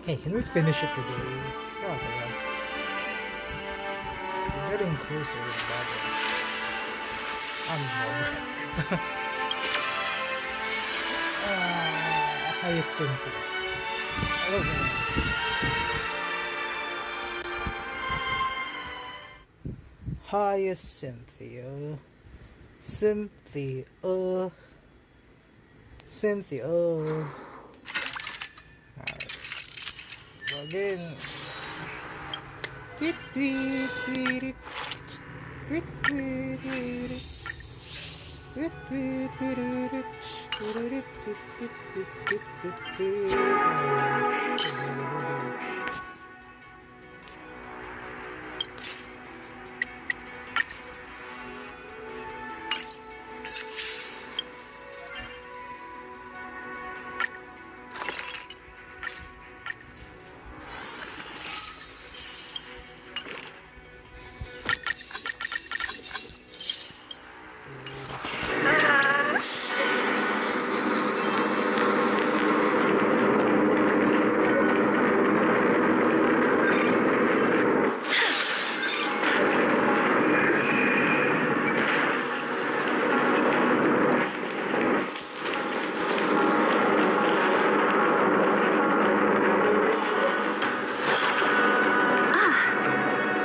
Hey, can we finish it today? Oh god. We're getting closer to battle. I'm bored. Hyacinthia. Okay. Hyacinthia. Cynthia. Alright. Log in. Tweet, tweet, tweet, tweet, tweet, tweet, tweet, tweet, tweet,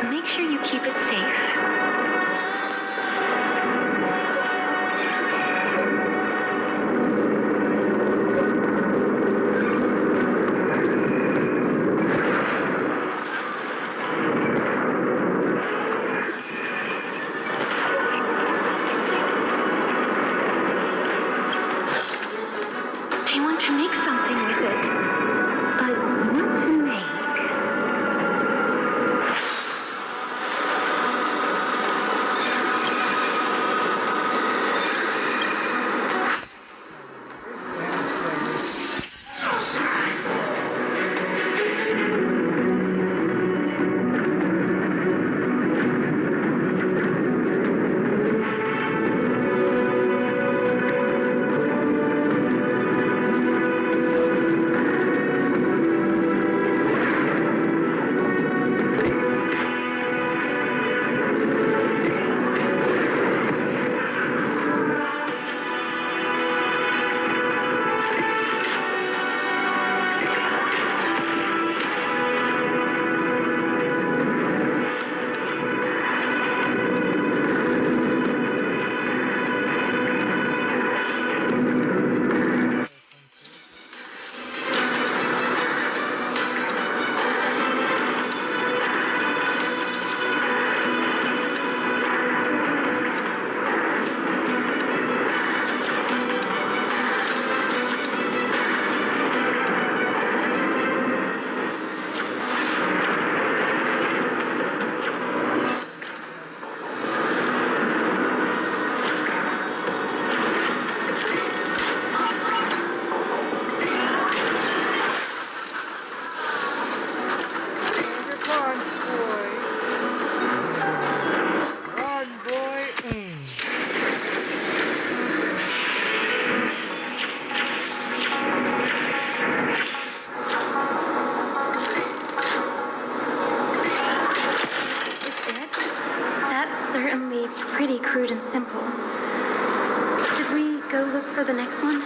Make sure you keep it safe. I want to make something with it, but what to make? Certainly pretty crude and simple. Should we go look for the next one?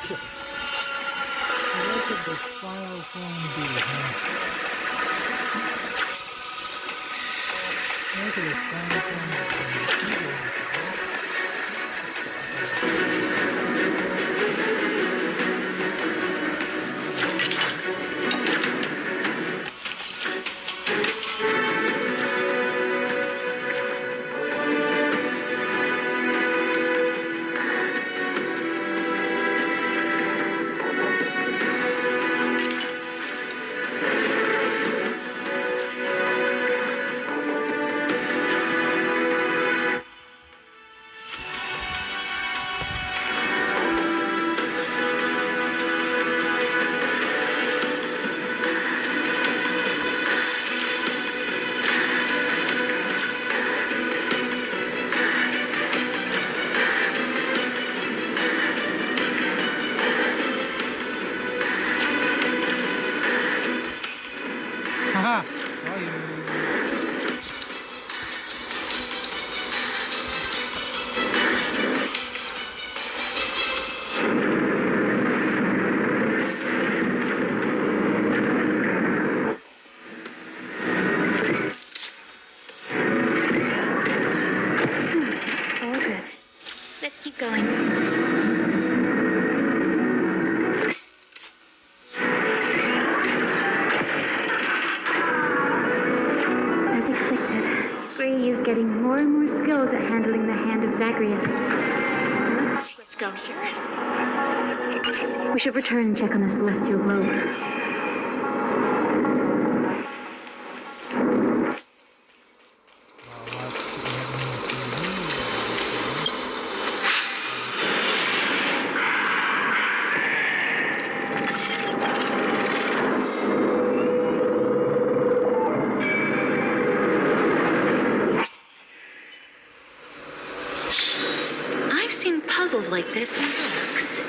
what could the final form be, huh? What could the final form be? Haha! Saw you. All good. Let's keep going. As expected, Gray is getting more and more skilled at handling the hand of Zagreus. Let's go. We should return and check on the celestial globe. I've seen puzzles like this in books.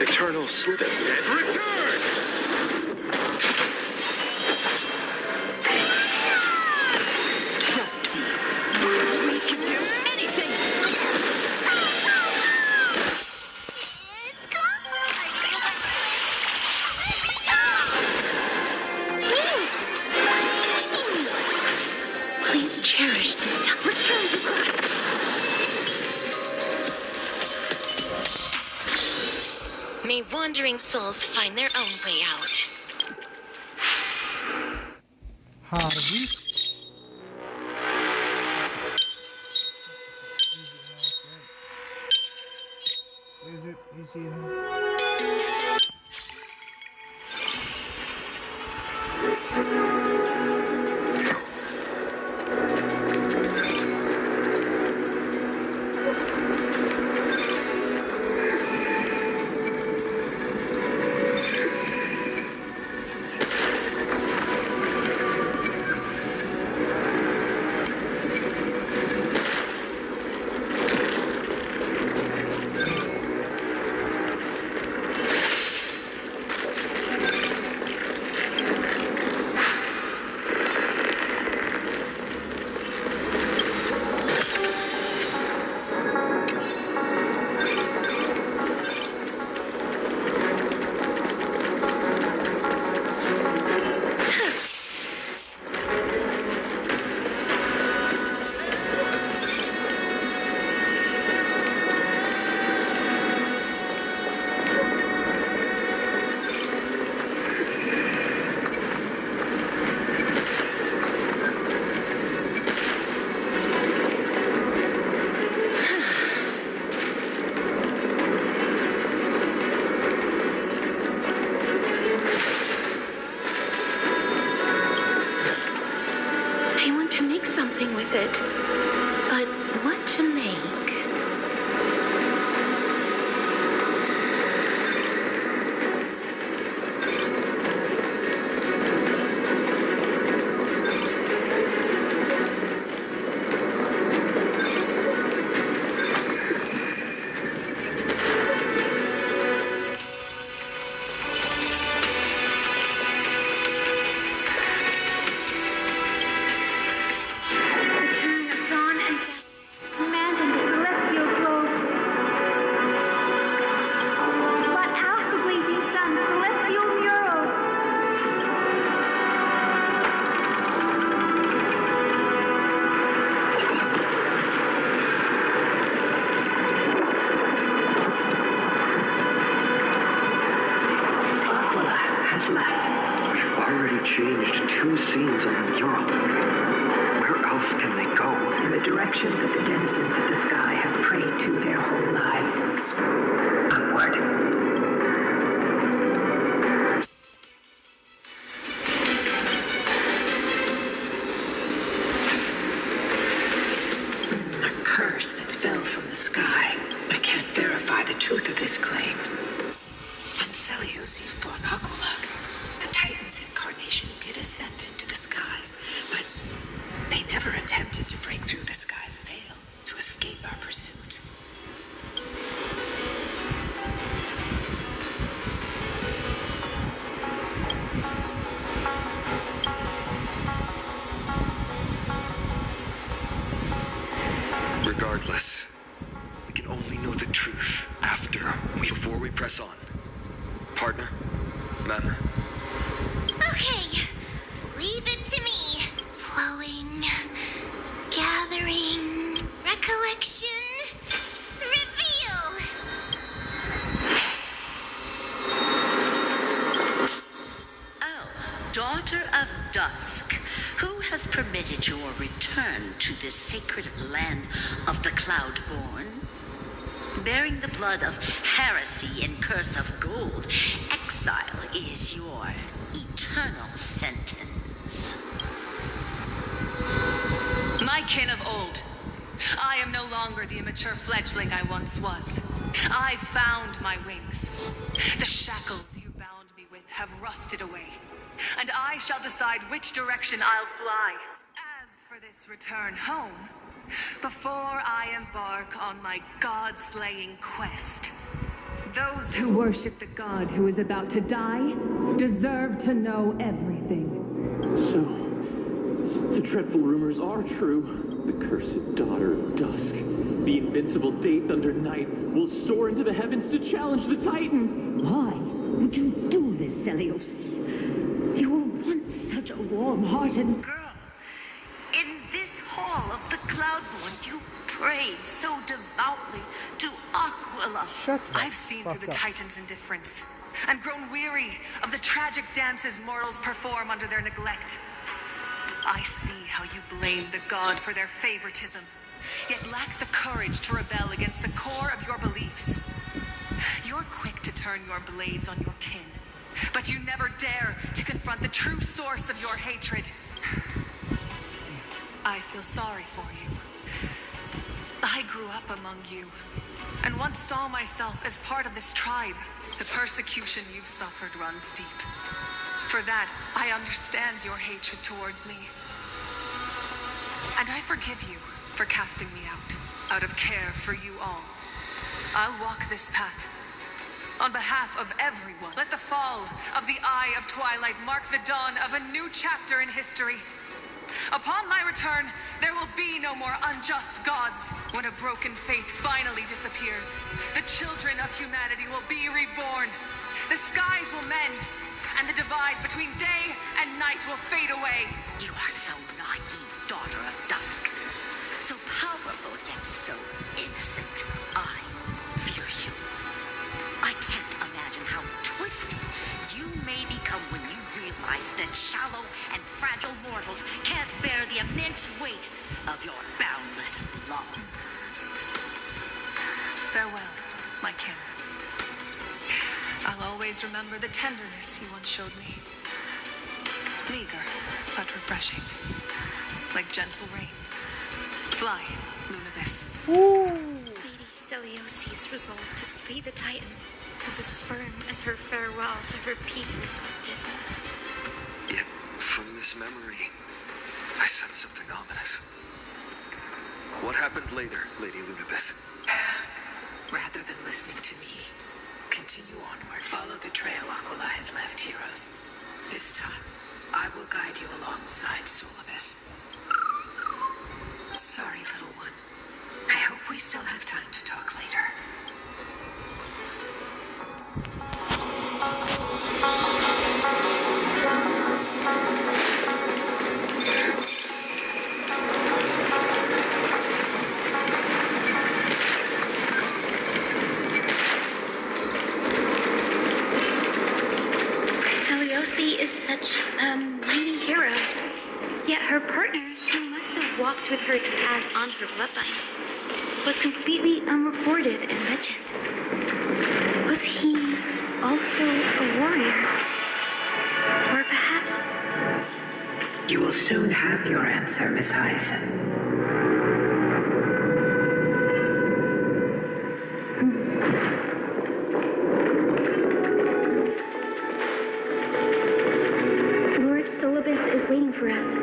Eternal Slither. Return! Trust me. We can do anything! Please cherish this time. Return to class! May wandering souls find their own way out. Harvest. Is it easy? I want to make something with it. But what to make? the direction that the denizens of the sky have prayed to their whole lives. Upward. A curse that fell from the sky. I can't verify the truth of this claim. When Elysia fought Aquila, the Titan's incarnation did ascend into the skies, but they never attempted to break through the sky's veil to escape our pursuit. Regardless, we can only know the truth before we press on. Partner? Ma'am? Okay, leave it to me. Flowing, gathering, recollection, reveal. Oh, daughter of dusk, who has permitted your return to this sacred land of the Cloudborn? Bearing the blood of heresy and curse of gold, exile is your eternal sentence. My kin of old, I am no longer the immature fledgling I once was. I found my wings. The shackles you bound me with have rusted away, and I shall decide which direction I'll fly. As for this return home, before I embark on my god-slaying quest, those who worship the god who is about to die deserve to know everything. So, the dreadful rumors are true. The cursed daughter of dusk, the invincible day thunder knight, will soar into the heavens to challenge the Titan. Why would you do this, Elysia? You were once such a warm-hearted Girl, in this hall of the Cloudborn, you prayed so devoutly to Aquila. I've seen through the Titan's indifference and grown weary of the tragic dances mortals perform under their neglect. I see how you blame the god for their favoritism, yet lack the courage to rebel against the core of your beliefs. You're quick to turn your blades on your kin, but you never dare to confront the true source of your hatred. I feel sorry for you. I grew up among you, and once saw myself as part of this tribe. The persecution you've suffered runs deep. For that, I understand your hatred towards me. And I forgive you for casting me out of care for you all. I'll walk this path. On behalf of everyone, let the fall of the Eye of Twilight mark the dawn of a new chapter in history. Upon my return, there will be no more unjust gods. When a broken faith finally disappears, the children of humanity will be reborn. The skies will mend, and the divide between day and night will fade away. You are so naive, daughter of dusk. So powerful, yet so innocent. I fear you. I can't imagine how twisted you may become when you realize that shallow and fragile mortals can't bear the immense weight of your boundless love. Farewell, my kin. I'll always remember the tenderness you once showed me. Meager, but refreshing. Like gentle rain. Fly, Lunabis. Lady Eliosia's resolve to slay the Titan was as firm as her farewell to her people was dismal. Yet, from this memory, I sense something ominous. What happened later, Lady Lunabis? Rather than listening to me, continue onward. Follow the trail Aquila has left, heroes. This time, I will guide you alongside Solibus. Sorry, little one. I hope we still have time to talk later. Elysia is such a mighty hero. Yet her partner, who must have walked worked with her to pass on her bloodline was completely unrecorded in legend. Was he also a warrior? Or perhaps... You will soon have your answer, Miss E.Y.S. Lord Solibus is waiting for us.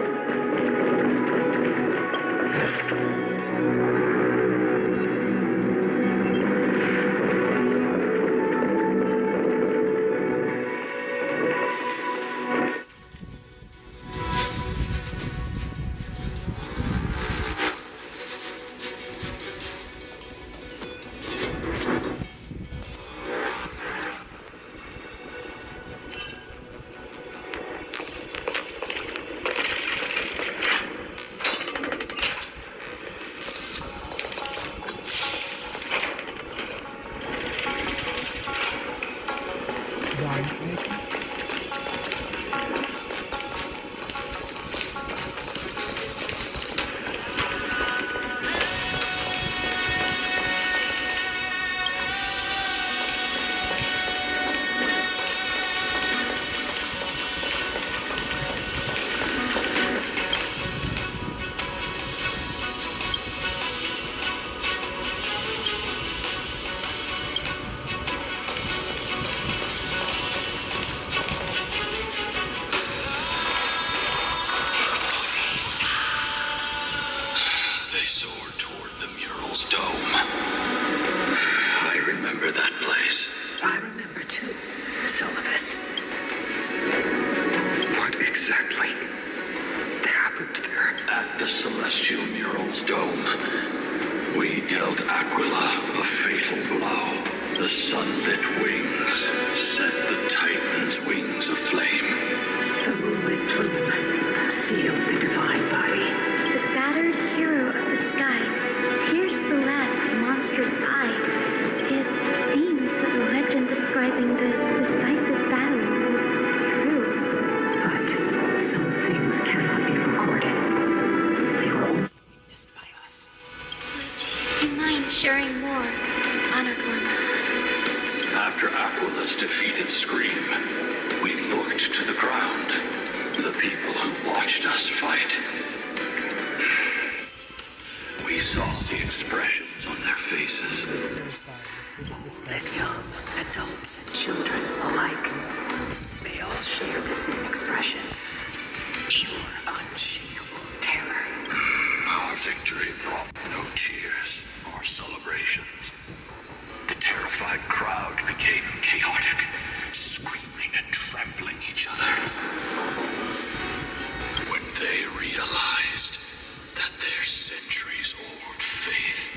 They soared toward the mural's dome. I remember that place. I remember too, Solibus. What exactly happened there? At the celestial mural's dome, we dealt Aquila a fatal blow. The sunlit wings set the Titan's wings aflame. The moonlit plume sealed the divine body. The battered hero of the sky pierced the last monstrous eye. It seems that the legend describing the decisive battle was true. But some things cannot be recorded. They were only witnessed by us. Would you mind sharing more, honored ones? After Aquila's defeated scream, we looked to the ground. The people who watched us fight. We saw the expressions on their faces. That young adults and children alike, they all share the same expression. Pure, unshakable terror. Our victory brought no cheers or celebrations. The terrified crowd became chaotic, screaming and trampling each other. When they realized that their centuries-old faith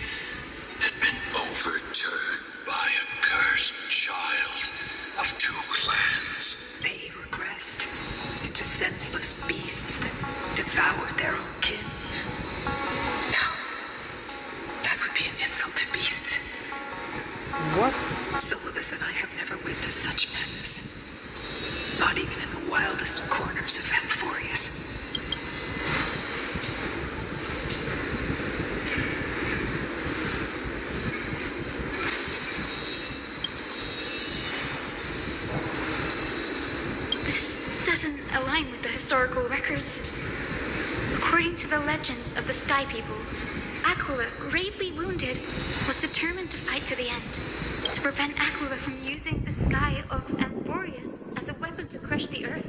had been overturned by a cursed child of two clans, They regressed into senseless beasts that devoured their own kin. Now, that would be an insult to beasts. What? Solibus and I have never witnessed such madness. Not even in the wildest corners of Amphorius. This doesn't align with the historical records. According to the legends of the Sky People, Aquila, gravely wounded, was determined to fight to the end, to prevent Aquila from using the sky of Amphorius as a weapon to crush the earth.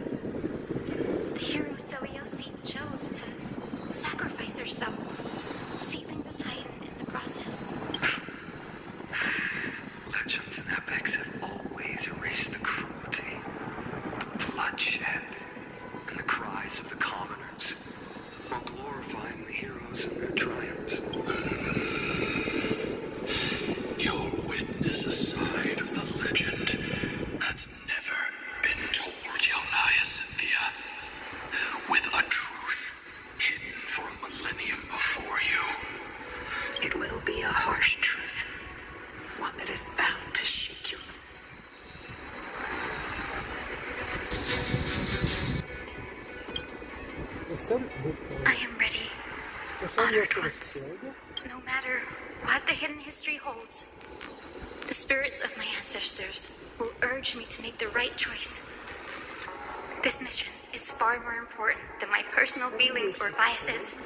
The hero Seliosi chose to sacrifice herself, sealing the Titan in the process. Legends and epics have always erased the cruelty, the bloodshed, and the cries of the commoners, while glorifying the heroes and their triumphs. you'll witness a side of the legend that's never been told, young Cynthia, with a truth hidden for a millennium before. Yes, no matter what the hidden history holds, the spirits of my ancestors will urge me to make the right choice. This mission is far more important than my personal feelings or biases.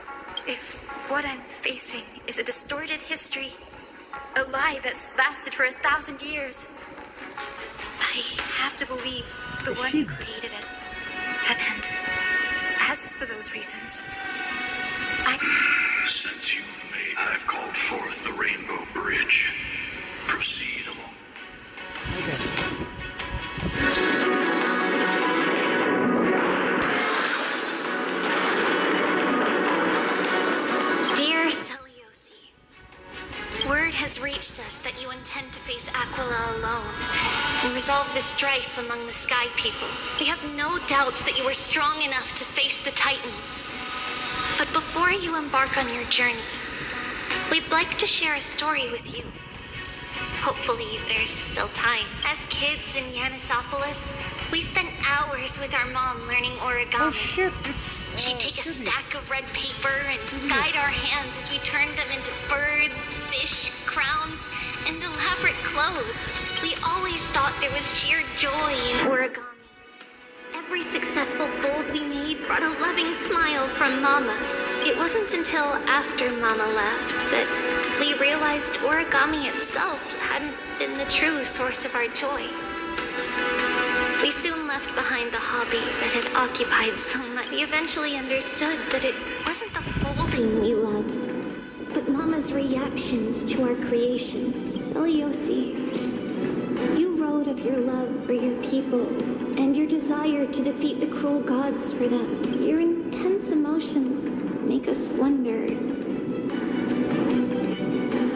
If what I'm facing is a distorted history, a lie that's lasted for 1,000 years, I have to believe the one who created it. And as for those reasons, Since you've made, I've called forth the Rainbow Bridge. Proceed along. Dear Elysia, word has reached us that you intend to face Aquila alone and resolve the strife among the Sky People. We have no doubts that you are strong enough to face the Titans. But before you embark on your journey, we'd like to share a story with you. Hopefully, there's still time. As kids in Yanisopolis, we spent hours with our mom learning origami. Oh shit, it's... She'd take a stack of red paper and guide our hands as we turned them into birds, fish, crowns, and elaborate clothes. We always thought there was sheer joy in origami. Every successful fold we made brought a loving smile from Mama. It wasn't until after Mama left that we realized origami itself hadn't been the true source of our joy. We soon left behind the hobby that had occupied so much. We eventually understood that it wasn't the folding we loved, but Mama's reactions to our creations. Elysia, you wrote of your love for your people and your desire to defeat the cruel gods for them. Your intense emotions make us wonder,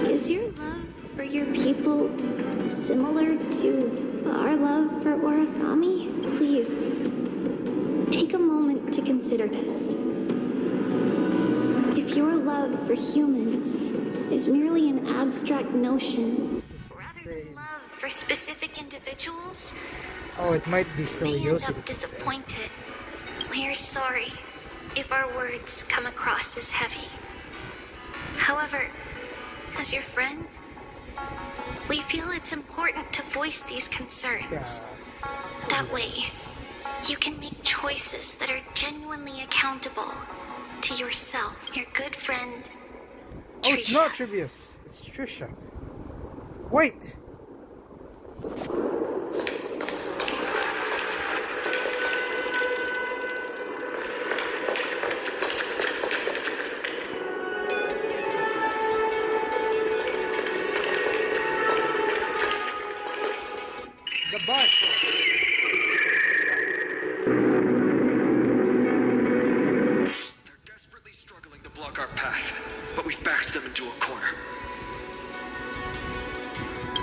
is your love for your people similar to our love for origami? Please, take a moment to consider this. If your love for humans is merely an abstract notion, rather than love for specific individuals, Oh, it might be may end Elysia. up disappointed. We are sorry if our words come across as heavy. However, as your friend, we feel it's important to voice these concerns. That way, you can make choices that are genuinely accountable to yourself. Your good friend, Oh, it's Trisha. not Trivius. It's Trisha. Wait! The boss. They're desperately struggling to block our path, but we've backed them into a corner.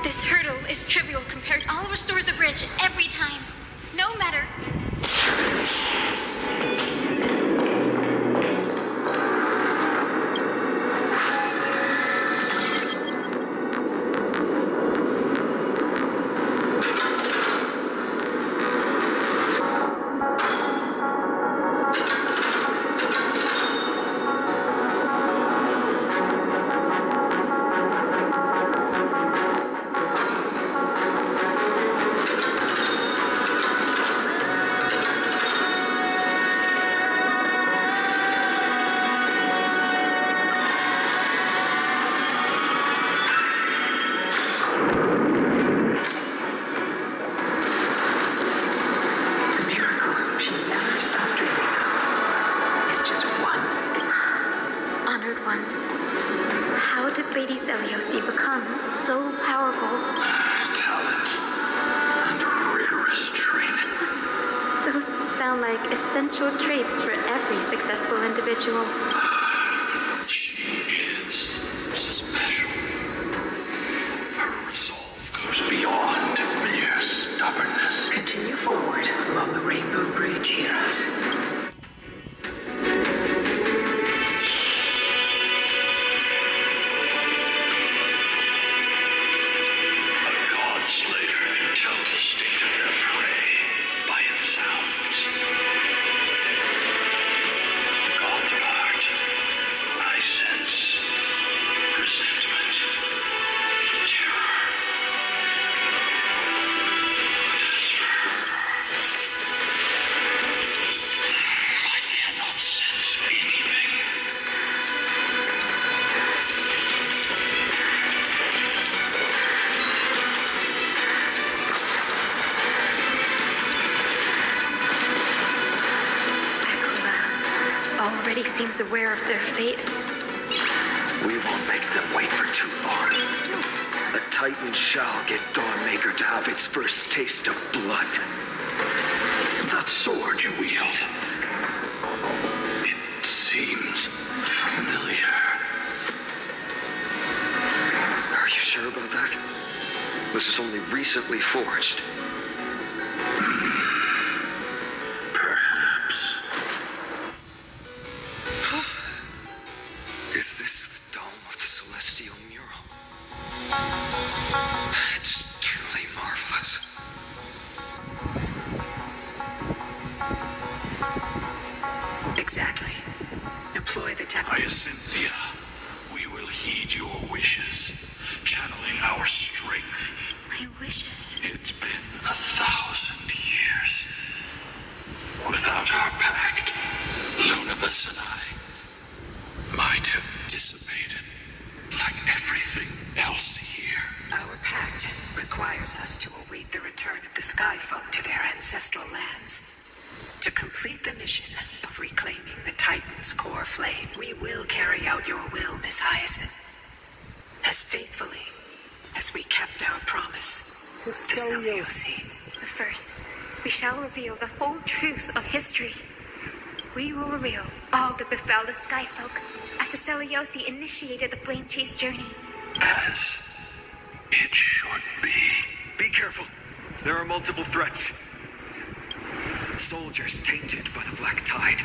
This hurdle is trivial compared. I'll restore the bridge every time, no matter. The miracle she never stopped dreaming of is just one step. Honored ones, how did Lady Elysia become so powerful? Talent and rigorous training. Those sound like essential traits for every successful individual. She is special. Her resolve goes beyond mere stubbornness. Continue forward along the Rainbow Bridge, heroes. A god slayer can tell the state of their prey by its sounds. The gods of heart seems aware of their fate. We won't make them wait for too long. A Titan shall get Dawnmaker to have its first taste of blood. That sword you wield. It seems familiar. Are you sure about that? This is only recently forged. Perhaps. Is this the dome of the celestial mural? It's truly marvelous. Exactly. Employ the tech. Hyacinthia, we will heed your wishes, channeling our strength. My wishes. It's been 1,000 years. Without our pact, Lunabus and I might have dissipated like everything else here. Our pact requires us to await the return of the Skyfolk to their ancestral lands. To complete the mission of reclaiming the Titan's core flame, we will carry out your will, Miss Hyacinth, as faithfully as we kept our promise to Seliosi. But first, we shall reveal the whole truth of history. We will reveal all that befell the Skyfolk after Seliosi initiated the Flame Chase journey. As it should be. Be careful. There are multiple threats. Soldiers tainted by the Black Tide.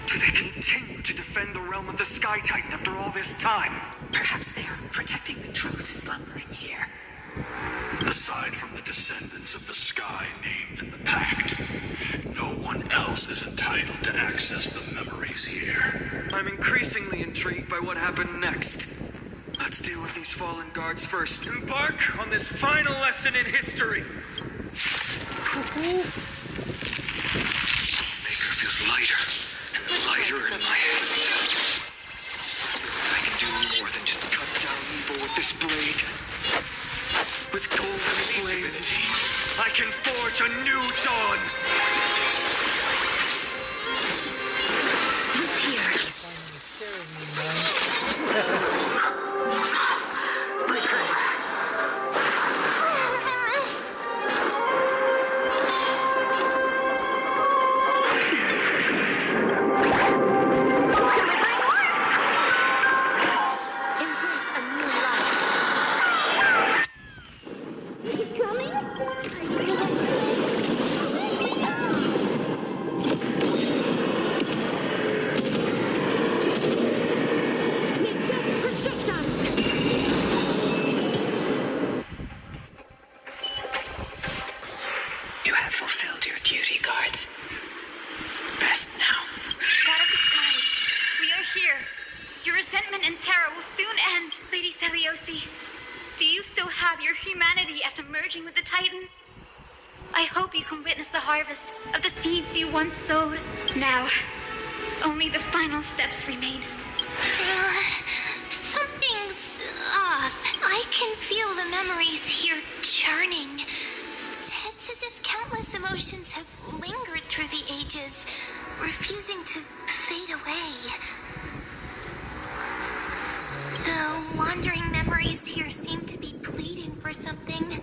Do they continue to defend the realm of the Sky Titan after all this time? Perhaps they are protecting the truth slumbering here. Aside from the descendants of the sky named in the pact, no one else is entitled to access the memories here. I'm increasingly intrigued by what happened next. Let's deal with these fallen guards first. Embark on this final lesson in history. Maker feels lighter and lighter in my hands. I can do more than just cut down evil with this blade. With golden flames, I can forge a new dawn. Look here. You have fulfilled your duty, guards. Rest now. God of the sky, we are here. Your resentment and terror will soon end, Lady Seliosi. Do you still have your humanity after merging with the Titan? I hope you can witness the harvest of the seeds you once sowed. Now, only the final steps remain. Something's off. I can feel the memories here churning. It's as if countless emotions have lingered through the ages, refusing to fade away. The wandering memories here seem to be pleading for something,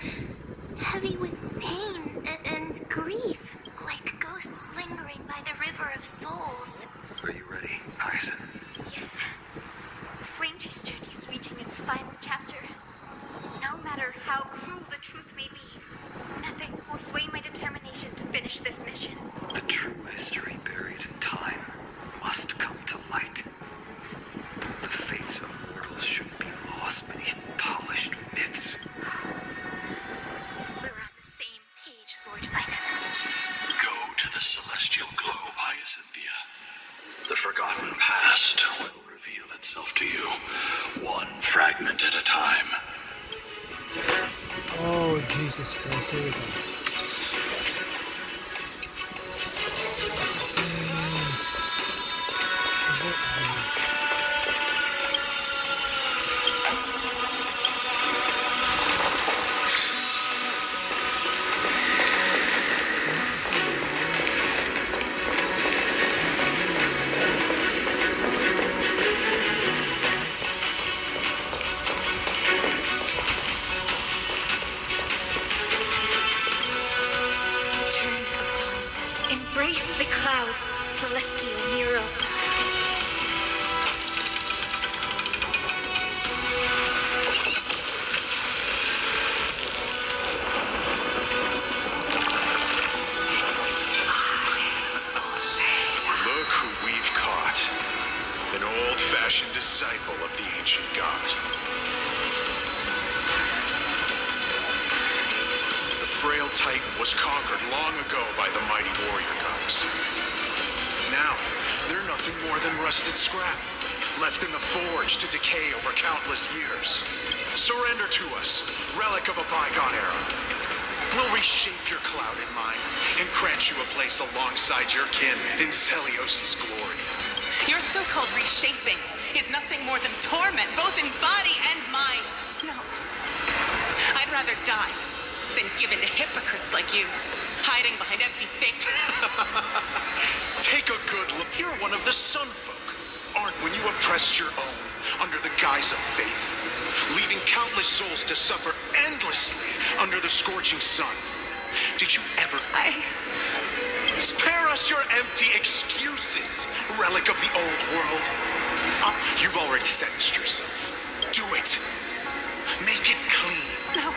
heavy with pain and grief, like ghosts lingering by the river of souls. Are you ready, Hyacinth? Yes. The Flame Chase journey is reaching its final chapter. No matter how cruel the truth may be, nothing will sway my determination to finish this mission. The true history buried in time must come to light. The fates of mortals shouldn't be lost beneath polished myths. We're on the same page, Lord Phainon. Go to the celestial globe, Hyacinthia. The forgotten past will reveal itself to you, one fragment at a time. Oh, Jesus Christ, here we go. celestial mural. Look who we've caught. An old-fashioned disciple of the ancient god. The frail titan was conquered long ago by the mighty warrior gods. Now, they're nothing more than rusted scrap, left in the forge to decay over countless years. Surrender to us, relic of a bygone era. We'll reshape your clouded mind and grant you a place alongside your kin in Celiosi's glory. Your so-called reshaping is nothing more than torment, both in body and mind. No. I'd rather die than give in to hypocrites like you, hiding behind empty fake. Take a good look. You're one of the sun folk, aren't when you oppressed your own under the guise of faith, leaving countless souls to suffer endlessly under the scorching sun. Did you ever... Spare us your empty excuses, relic of the old world. You've already sentenced yourself. Do it. Make it clean. No.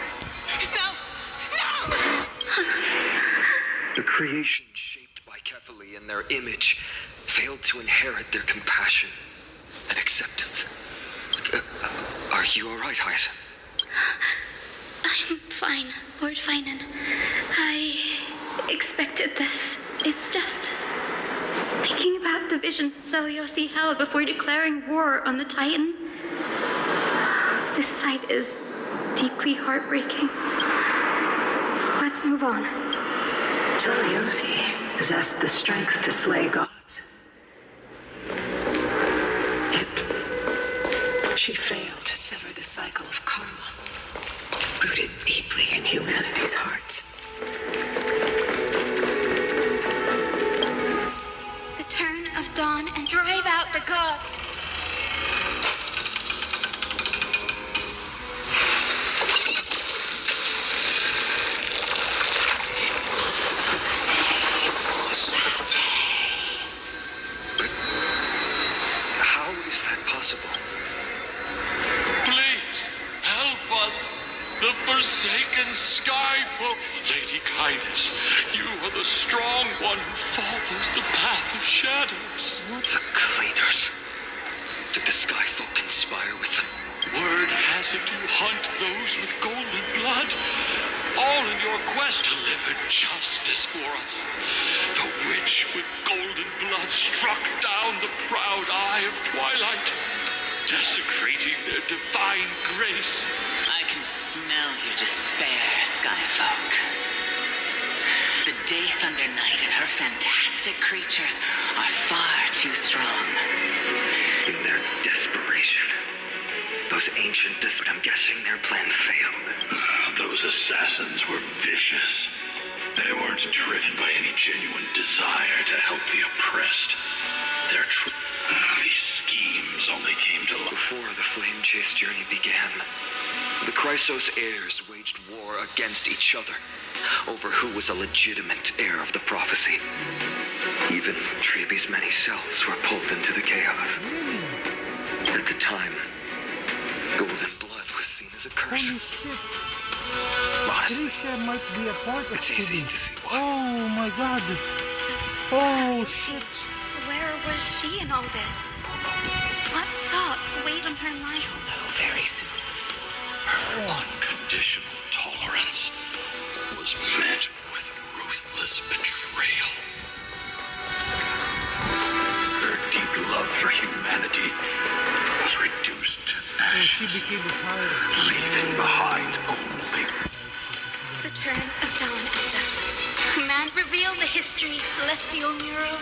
The creation shaped by Kephali in their image failed to inherit their compassion and acceptance. Are you all right, Hyacin? I'm fine, Lord Phainon. I expected this. It's just thinking about the vision Celiosi held before declaring war on the Titan. This sight is deeply heartbreaking. Let's move on. Celiosi possessed the strength to slay gods. Yet, she failed to sever the cycle of karma, rooted deeply in humanity's hearts. The turn of dawn and drive out the gods. How is that possible? Please, help us. The forsaken Skyfolk. Lady Kindness, you are the strong one who follows the path of shadows. The cleaners. Did the Skyfolk conspire with them? Word has it you hunt those with golden blood. All in your quest to deliver justice for us. The witch with golden blood struck down the proud eye of twilight, desecrating their divine grace. I can smell your despair, Skyfolk. The Day Thunder Knight and her fantastic creatures are far too strong. In their desperation, those ancient I'm guessing their plan failed. Those assassins were vicious. They weren't driven by any genuine desire to help the oppressed. These schemes only came to life. Before the flame chase journey began, the Chrysos heirs waged war against each other over who was a legitimate heir of the prophecy. Even Treeby's many selves were pulled into the chaos. At the time, golden blood was seen as a curse. Holy shit. Honestly, Elysia might be a part of it's easy Treeby. to see why. Oh my god. Oh shit. Where was she in all this? What thoughts weighed on her mind? You'll know very soon. Her unconditional tolerance was met with ruthless betrayal. Her deep love for humanity was reduced to So she ashes, became a tyrant. leaving behind only The turn of dawn and dusk. Command reveal the history celestial mural.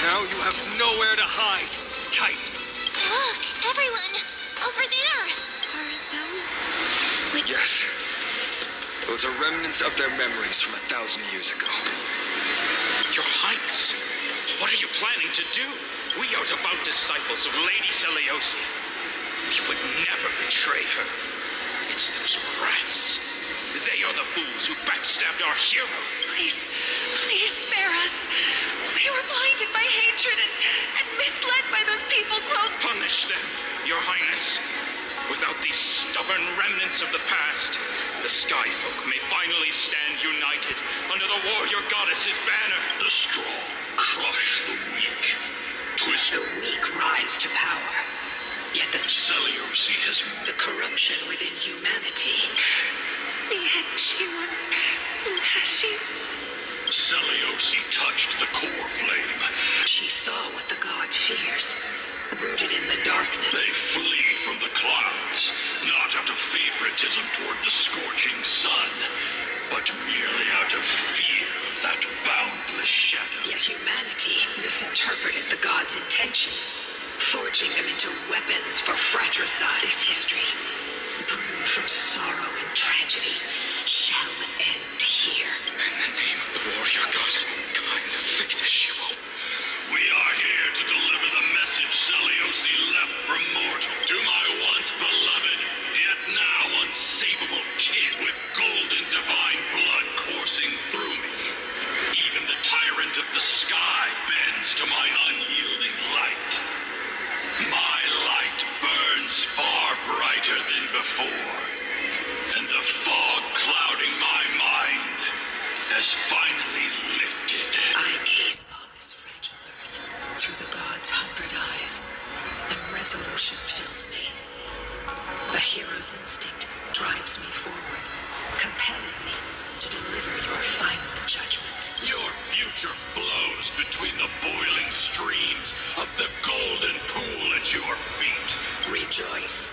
Now you have nowhere to hide, Titan. Look, everyone! Over there! Are those... Yes. Those are remnants of their memories from 1,000 years ago. Your Highness, what are you planning to do? We are devout disciples of Lady Celiosi. We would never betray her. It's those rats. They are the fools who backstabbed our hero. Please, please spare us. We were blinded by hatred and misled by those people called... Punish them, Your Highness. Without these stubborn remnants of the past, the Sky Folk may finally stand united under the warrior goddess's banner. The strong crush the weak. Twist The weak rise to power. Yet the Celiosi has... the corruption within humanity. She once... Has she... Celiosi touched the core flame. She saw what the god fears, rooted in the darkness. They flee from the clouds, not out of favoritism toward the scorching sun, but merely out of fear of that boundless shadow. Yet humanity misinterpreted the god's intentions, forging them into weapons for fratricide. This history, brewed from sorrow and tragedy, shall end here. In the name of the warrior goddess, kind of Ignition, we are here to deliver the message Celiosi left from mortal to my once beloved, yet now unsavable kid with golden divine blood coursing through me. Even the tyrant of the sky bends to my unyielding light. My light burns far brighter than before, and the fog clouding my mind has finally lifted. I gaze upon this fragile earth through the god's 100 eyes, and resolution fills me. A hero's instinct drives me forward, compelling me to deliver your final judgment. Your future flows between the boiling streams of the golden pool at your feet. Rejoice,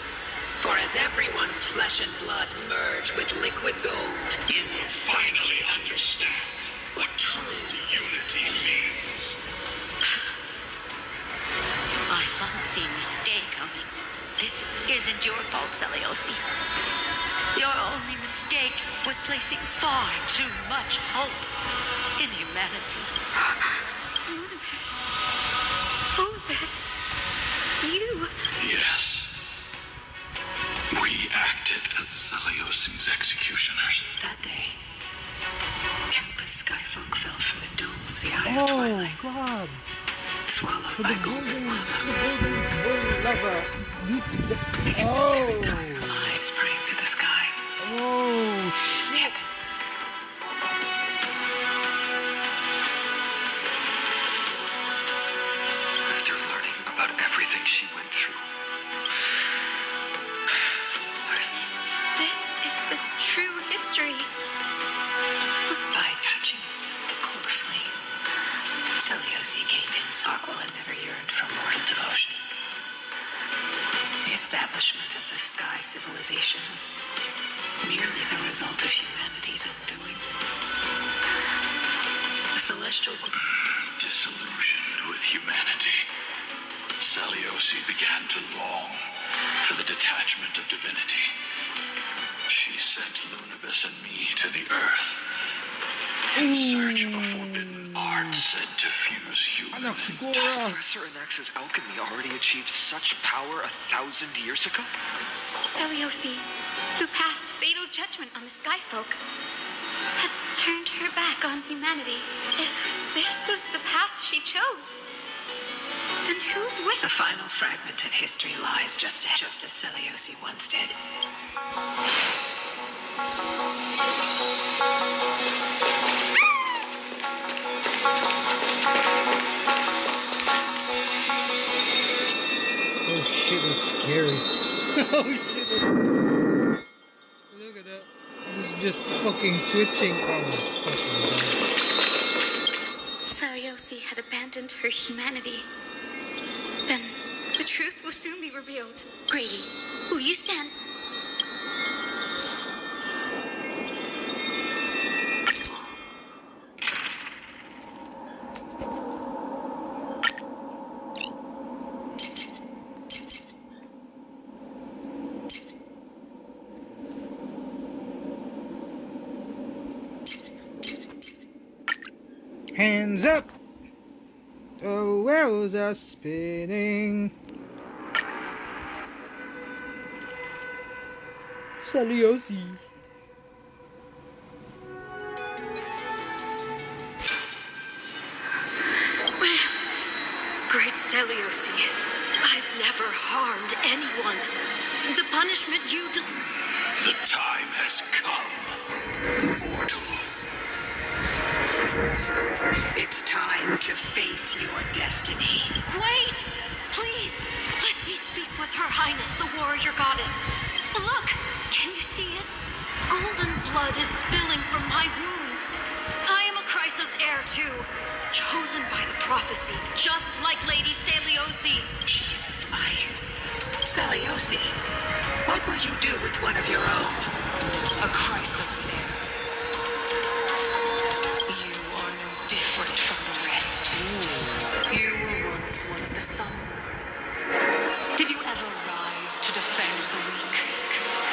for as everyone's flesh and blood merge with liquid gold, You will finally understand what true unity means. I fancy mistake coming. This isn't your fault, Celiosi. Your only mistake was placing far too much hope in humanity. Lunibus. Solibus. You. Yes. We acted as Celiosi's executioners. that day, countless skyfolk fell from the dome of the Eye of Twilight, God. swallowed For by the golden golden lava. lava. Deep. They spent their entire lives praying to the sky. Oh, Yet, After learning about everything she went through, This is the true history. by touching the core flame, Celiosi gained insight. Aquila never yearned for mortal devotion. The establishment of the sky civilization was merely the result of humanity's undoing. The celestial Disillusioned with humanity, Celiosi began to long for the detachment of divinity. She sent Lunibus and me to the earth in search of a forbidden art said to fuse human. Professor Anax's alchemy already achieved such power 1,000 years ago? Celiosi, who passed fatal judgment on the Skyfolk, had turned her back on humanity. If this was the path she chose, then whose The wish? final fragment of history lies just as Celiosi once did. oh shit, it's scary. Oh shit, it's scary. Look at that. It's just fucking twitching. Oh my fucking god. Celiosi had abandoned her humanity. Then the truth will soon be revealed. Grady, will you stand? Hands up! The wheels are spinning. Seliosi. Great Seliosi, I've never harmed anyone. The punishment you The time has come, mortal. It's time to face your destiny. Wait! Please, let me speak with Her Highness, the warrior goddess. Look, can you see it? Golden blood is spilling from my wounds. I am a Chrysos heir too, chosen by the prophecy, just like Lady Seliosi. She's lying. Seliosi, what will you do with one of your own? A Chrysos heir. You are no different from the rest. You were once one of the sun. Did you ever rise to defend the weak?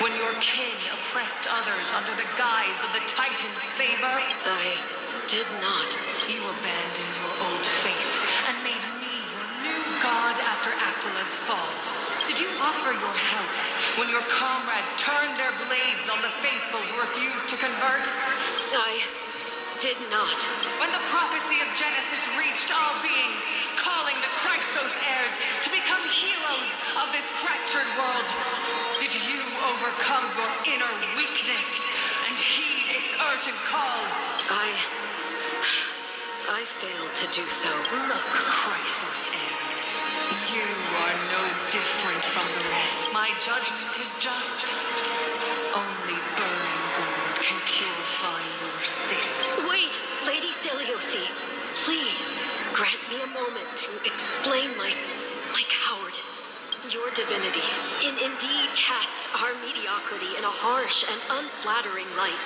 When your kin oppressed others under the guise of the Titan's favor? I did not. You abandoned your old faith and made me your new god after Aquila's fall. Did you offer your help when your comrades turned their blades on the faithful who refused to convert? I did not. When the prophecy of Genesis reached all beings, calling the Chrysos heirs to become heroes of this fractured world, did you overcome your inner weakness and heed its urgent call? I failed to do so. Look, Chrysos heir, you are no different from the rest. My judgment is just. Only burning gold can purify your sins. Wait, Lady Seliosi, please grant me a moment to explain my cowardice. Your divinity indeed casts our mediocrity in a harsh and unflattering light.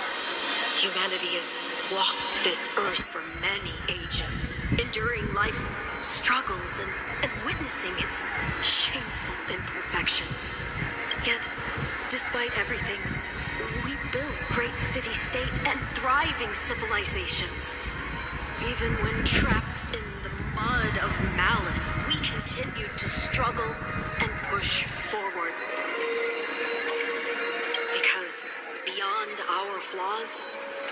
Humanity has walked this earth for many ages, enduring life's struggles and witnessing its shameful imperfections. Yet, despite everything, we built great city-states and thriving civilizations. Even when trapped in the mud of malice, we continued to struggle and push forward. Because beyond our flaws,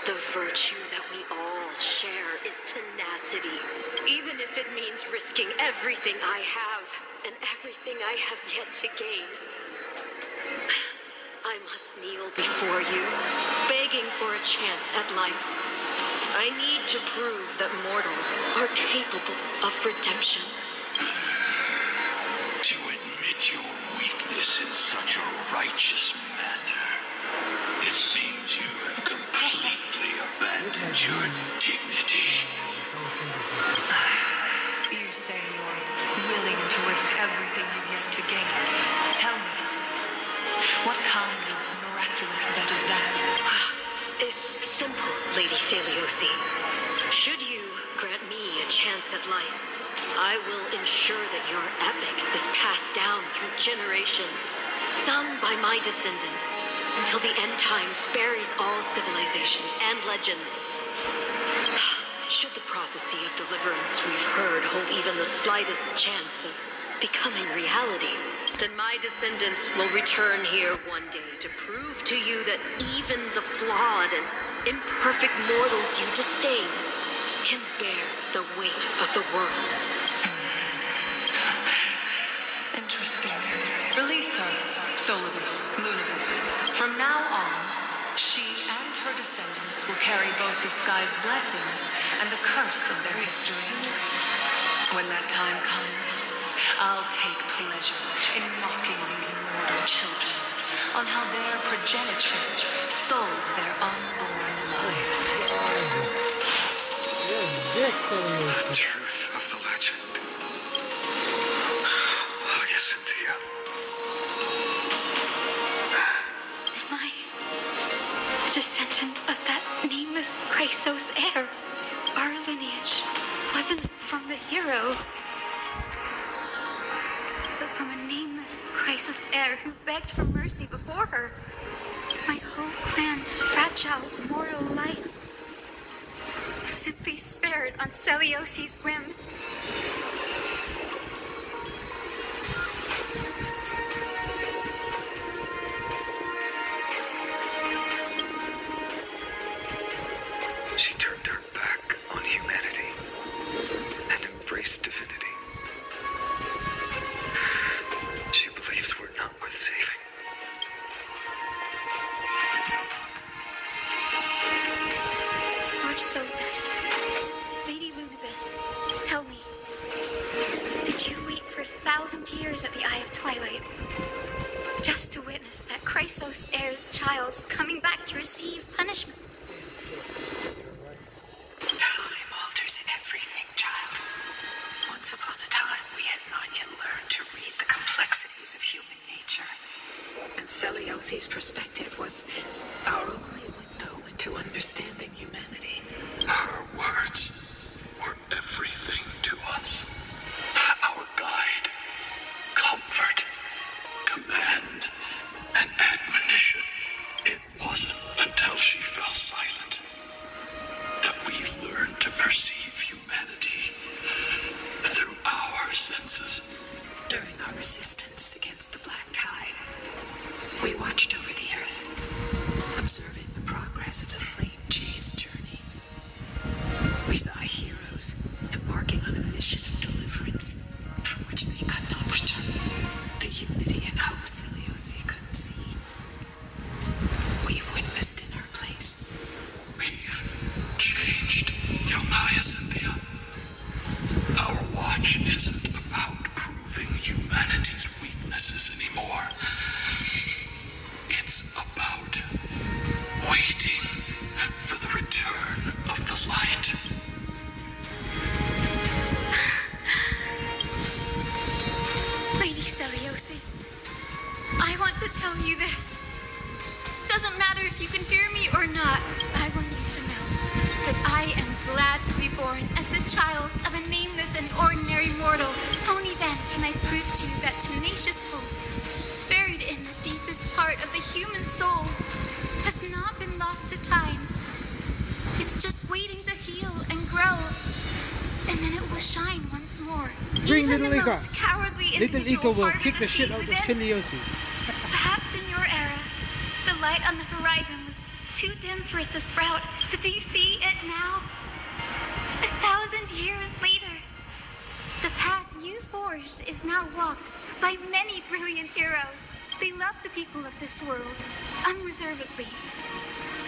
the virtue that we all share is tenacity. Even if it means risking everything I have and everything I have yet to gain. I must kneel before you, begging for a chance at life. I need to prove that mortals are capable of redemption. To admit your weakness in such a righteous manner, it seems you have completely abandoned your dignity. You say you're willing to risk everything you've yet to gain. Tell me, what kind of miraculous bet is that? It's simple, Lady Seliosi. Should you grant me a chance at life, I will ensure that your epic is passed down through generations, sung by my descendants, until the end times buries all civilizations and legends. Should the prophecy of deliverance we've heard hold even the slightest chance of becoming reality, then my descendants will return here one day to prove to you that even the flawed and imperfect mortals you disdain can bear the weight of the world. Interesting. Release her, Solibus, Lunibus. From now on, she and her descendants will carry both the sky's blessings and the curse of their history. When that time comes, I'll take pleasure in mocking these mortal children on how their progenitress sold their unborn lives. The truth of the legend. Hyacinthia. Am I a descendant of that nameless Chrysos heir? Our lineage wasn't from the hero, but from a nameless Chrysos heir who begged for mercy before her. My whole clan's fragile mortal life was simply spared on Seliosi's whim. She turned her back on humanity and embraced divinity. She believes we're not worth saving. Lord Solibus, Lady Lunibus, tell me, did you wait for 1,000 years at the Eye of Twilight just to witness that Chrysos heir's child coming back to receive punishment? Time alters everything, child. Once upon a time, we had not yet learned to read the complexities of human nature. And Celiosi's perspective was our only window into understanding humanity. Her words were everything to us. Our guide, comfort, command, and admonition. It wasn't until she fell silent that we learned to perceive humanity through our senses. During our resistance against the Black Tide, we watched over the Earth, observing the progress of the Flame Chase journey. We saw heroes embarking on a mission of deliverance from which they could not return. The unity and hope Celiosi couldn't see. We've witnessed in our place. We've changed, young Hyacinthia. Our watch isn't about proving humanity's weaknesses anymore. It's about waiting for the return of the light. Lady Celiosi, I want to tell you this. Doesn't matter if you can hear me or not, I want you to know that I am glad to be born as the child of a nameless and ordinary mortal. Only then can I prove to you that tenacious hope, buried in the deepest part of the human soul, has not been lost to time. It's just waiting to heal and grow, and then it will shine once more. Bring Even little the Ika. most cowardly Little individual Ika will harbors kick a the shit seed out of within. Celiosi. Perhaps in your era, the light on the horizon was too dim for it to sprout. But do you see it now? 1,000 years later, the path you forged is now walked by many brilliant heroes. They love the people of this world unreservedly,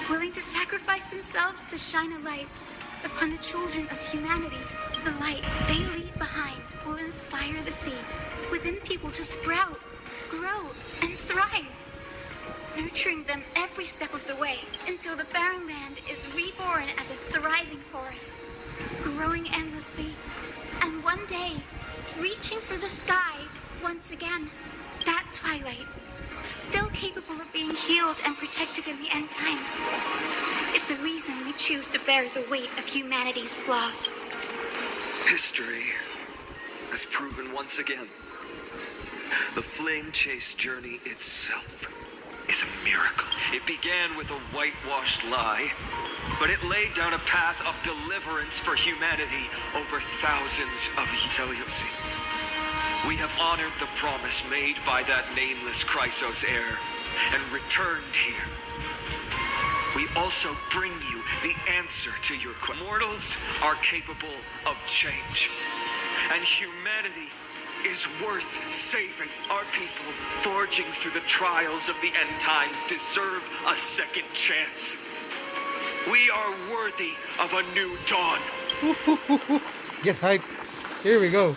willing to sacrifice themselves to shine a light upon the children of humanity. The light they leave behind will inspire the seeds within people to sprout, grow, and thrive, nurturing them every step of the way until the barren land is reborn as a thriving forest, growing endlessly, and one day reaching for the sky once again. That twilight, still capable of being healed and protected in the end times, is the reason we choose to bear the weight of humanity's flaws. History has proven once again the Flame Chase journey itself is a miracle. It began with a whitewashed lie, but it laid down a path of deliverance for humanity over thousands of Celiosi. We have honored the promise made by that nameless Chrysos heir and returned here. We also bring you the answer to your question. Mortals are capable of change, and humanity is worth saving. Our people, forging through the trials of the end times, deserve a second chance. We are worthy of a new dawn. Get hyped. Here we go.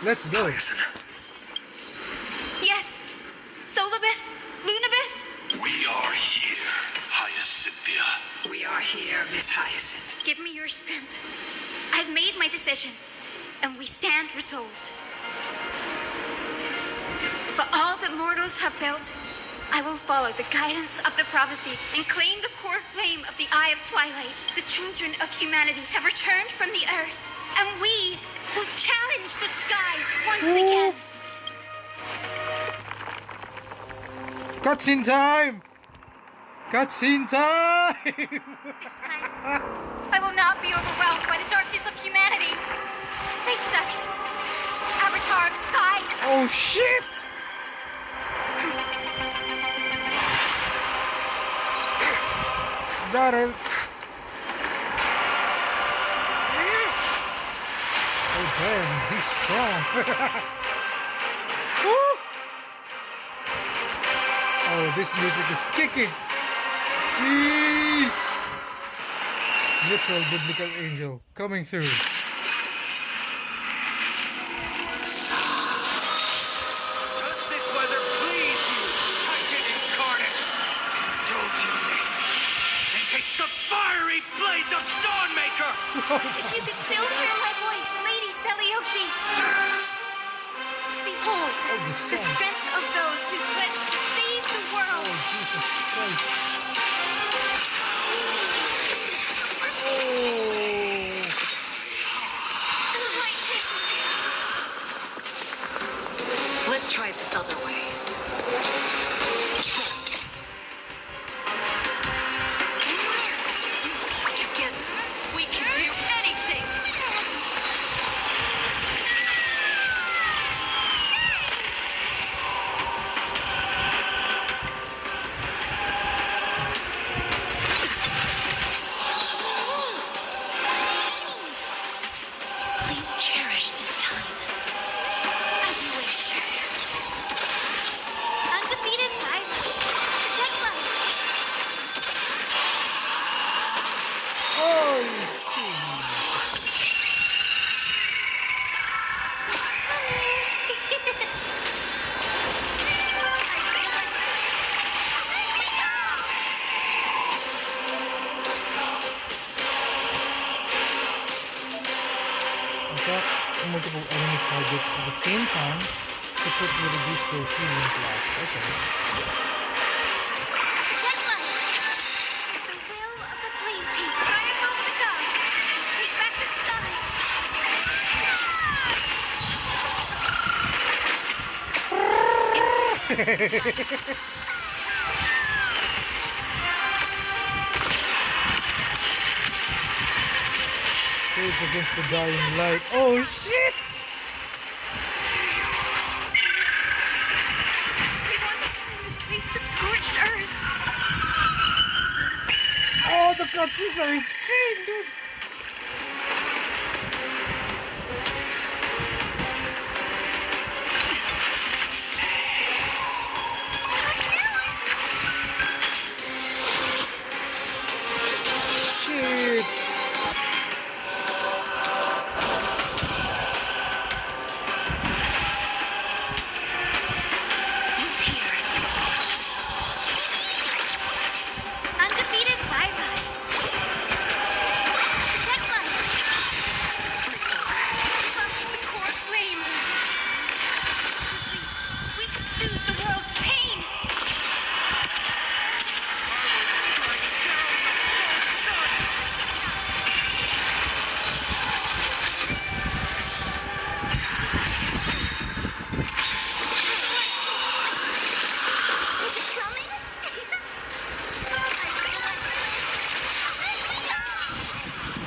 Let's go. Yes, Solibus, Lunibus, We are here, Hyacinthia. We are here, Miss Hyacinth. give me your strength. I've made my decision, and we stand resolved. For all that mortals have built, I will follow the guidance of the prophecy and claim the core flame of the Eye of Twilight. The children of humanity have returned from the earth, and we will challenge the skies once again. Cutscene time! Cutscene time! This time, I will not be overwhelmed by the darkness of humanity. Face us, Avatar of Sky. Oh shit! That is... Damn, he's strong. Woo! Oh, this music is kicking. Jeez. Literal biblical angel coming through. Does this weather please you, Titan incarnate? Told you this. And taste the fiery blaze of Dawnmaker! If you could still hear my voice, Lady Seliosi! Behold, the strength of those who pledge to save the world! Oh, Jesus Christ. Let's try it this other way. Together, we can do anything! Please cherish this time. As you wish. Undefeated Violet. Protect life. Oh, shit. Attack multiple enemy targets at the same time to quickly reduce their healing loss. Okay. Protect life. The will of the Flame Chief. Triumph over the gods. Take back the sky. Rage against the dying light. Oh shit! We want to turn this place to scorched earth. Oh, the cutscenes are insane, dude! Shit! Who's here? Undefeated Violet. Protect life. Trust the core flame. We can soothe the world's pain. Is it coming?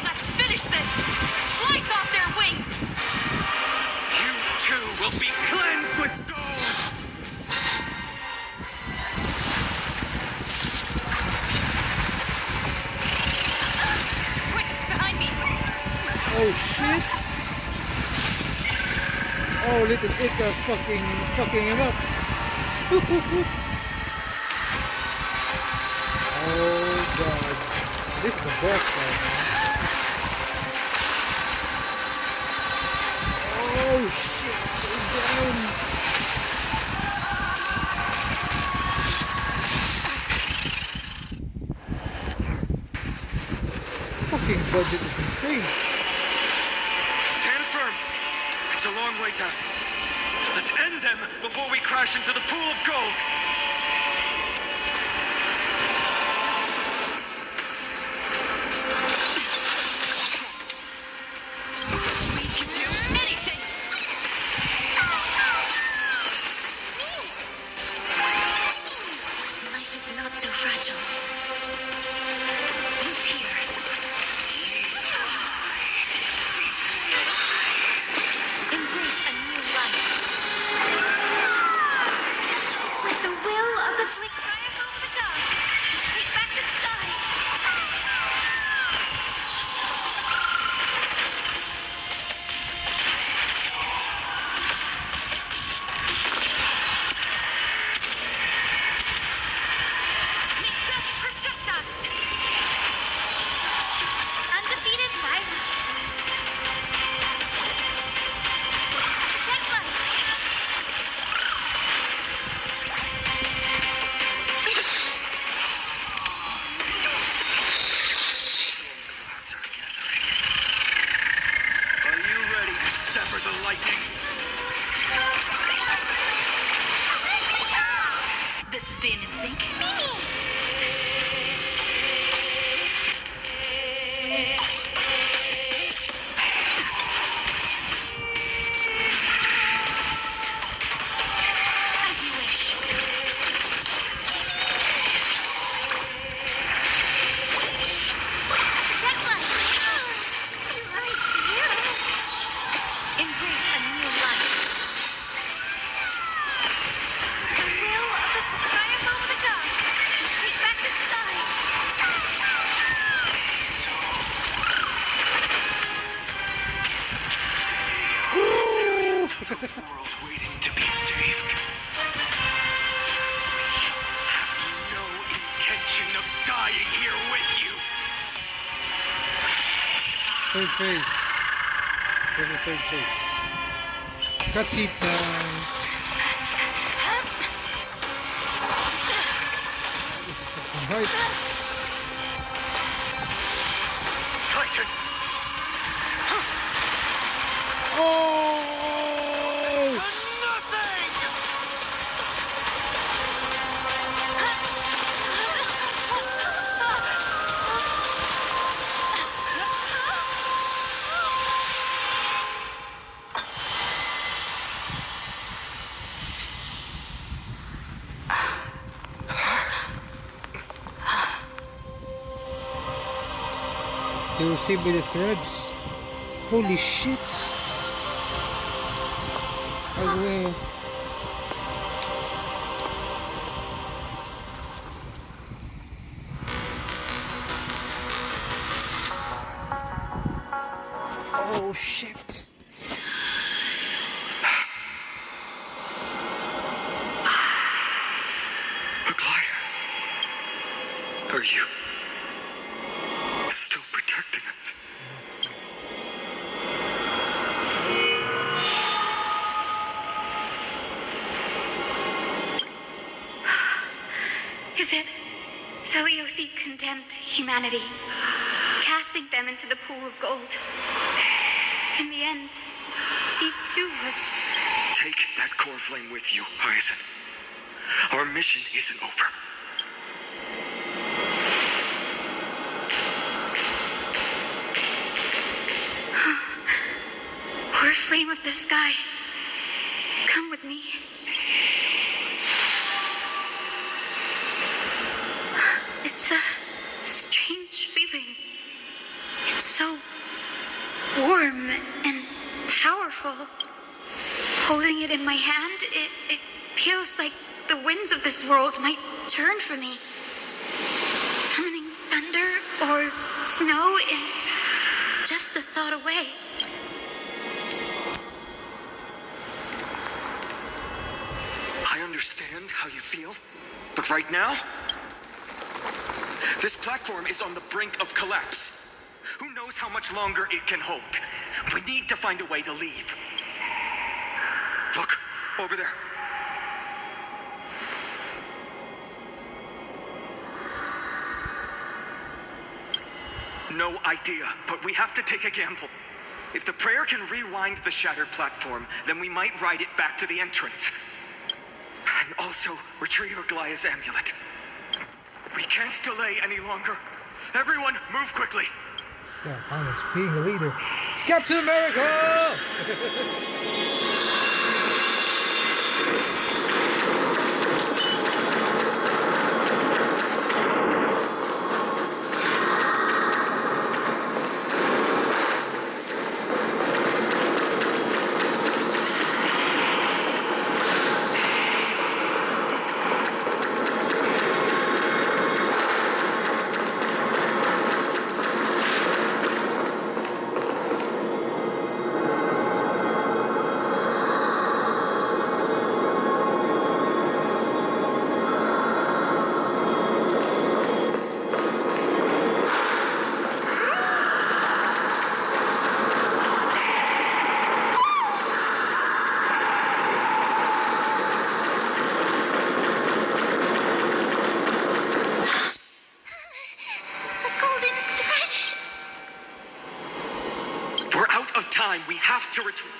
Let's finish this! Slice off their wings! You too will be cleansed with gold! Quick, behind me! Oh shit! Oh, little Ika fucking him up. Oh god. This is a boss fight, man. Oh shit, so down. Fucking budget is insane. Stand firm. It's a long way down. Let's end them before we crash into the pool of gold. We can do anything! Life is not so fragile. Who's here? Embrace a new life. With the will the lightning. This is staying in sync. As you wish. Embrace a new life. The will of the triumph over the gods. Take back the sky. World waiting to be saved. We have no intention of dying here with you. Third phase. There's a third phase. Cutscene time. This is fucking hype. Titan! Oh! Nothing! They were saved by the threads. Holy shit. Well. Oh shit. Aglaya, are you still protecting us? Is it Elysia condemned humanity, casting them into the pool of gold? In the end, she too was... Take that core flame with you, Hyacinth. Our mission isn't over. Core flame of the sky, come with me. It's a strange feeling. It's so warm and powerful. Holding it in my hand, it feels like the winds of this world might turn for me. Summoning thunder or snow is just a thought away. I understand how you feel, but right now, this platform is on the brink of collapse. Who knows how much longer it can hold? We need to find a way to leave. Look, over there. No idea, but we have to take a gamble. If the prayer can rewind the shattered platform, then we might ride it back to the entrance. And also retrieve Aglaya's amulet. We can't delay any longer. Everyone, move quickly. Yeah, honest, being a leader. Captain America! We have to return.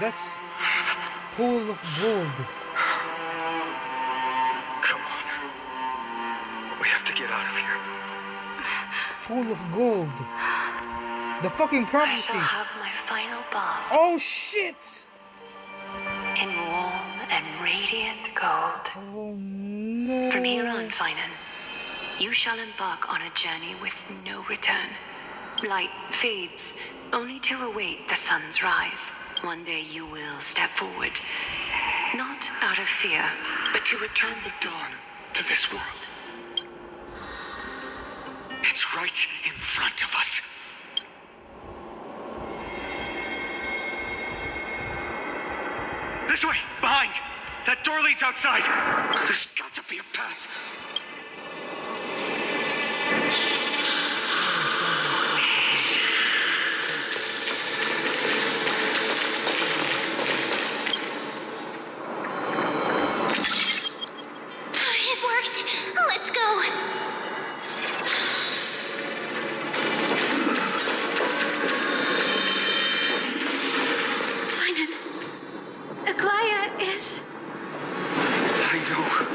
That's pool of gold. Come on. We have to get out of here. Pool of gold. The fucking I prophecy. shall have my final bath Oh shit! in warm and radiant gold. Oh no. From here on, Phainon, you shall embark on a journey with no return. Light fades, only to await the sun's rise. One day you will step forward, not out of fear, But to return the dawn to this world. It's right in front of us. This way! Behind! That door leads outside! There's got to be a path. It worked. Let's go. Phainon, Aglaia is... I know.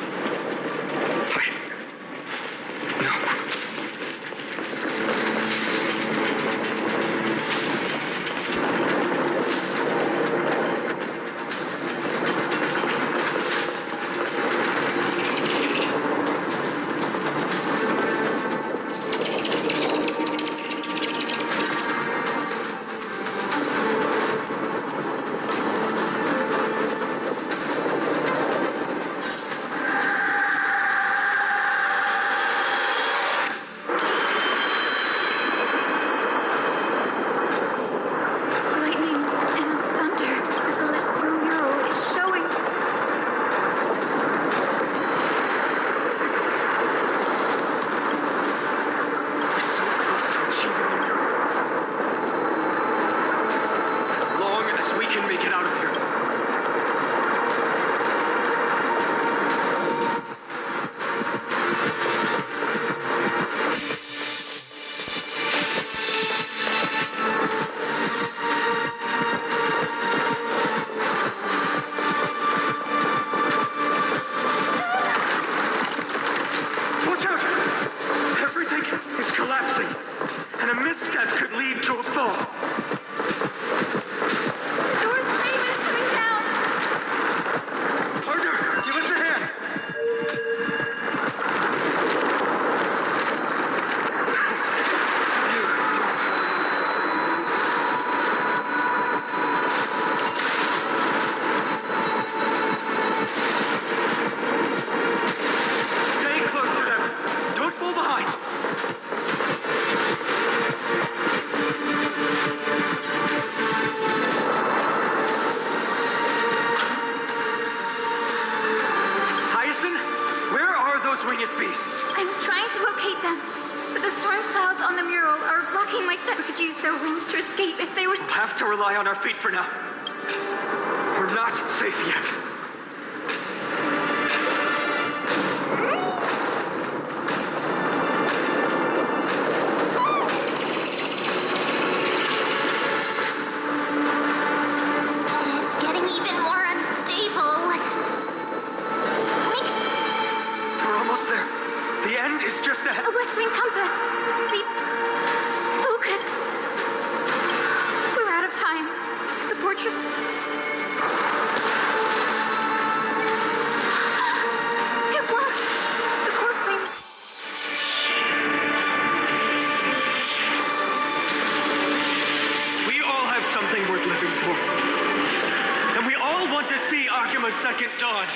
Have to rely on our feet for now. We're not safe yet. It's getting even more unstable. We're almost there. The end is just ahead. A west wing compass. Leap. Focus. We're out of time. The fortress. It worked. The core flames. We all have something worth living for. And we all want to see Akima's second dawn.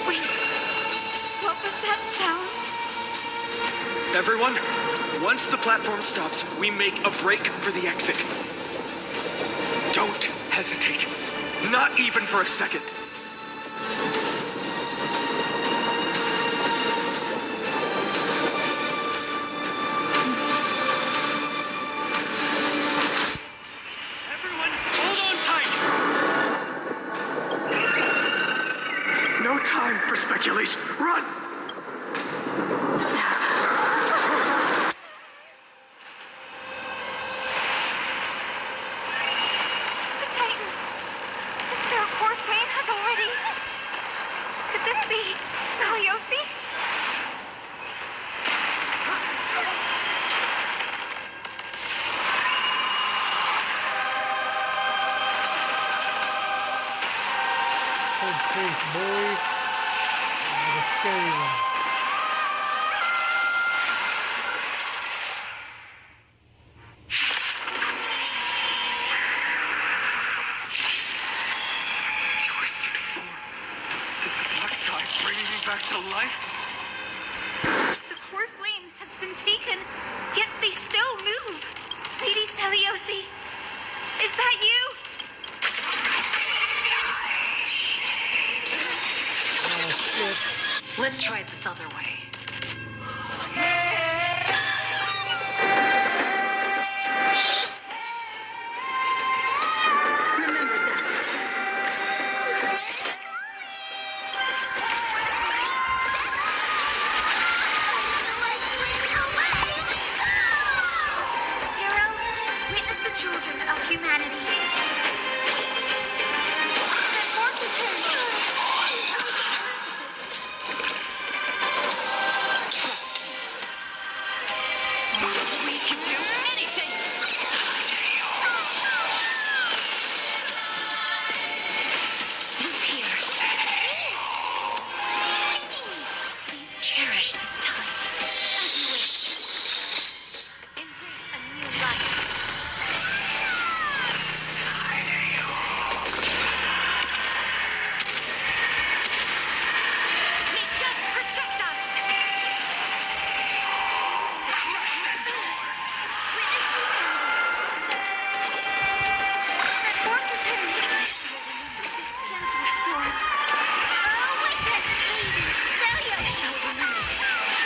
Wait. What was that sound? Everyone, once the platform stops, we make a break for the exit. Don't hesitate. Not even for a second. core flame has been taken, yet they still move. Lady Seliosi, is that you? Oh shit. Let's try it this other way. Remember this. Hero, witness the children of humanity. Transform to turn. Trust me. We can do anything. Who's here? Please cherish this time. As you wish. Embrace a new life. May death protect us. Witness humanity. Transform to turn. This gentle storm. Awaken, lady Seliosi.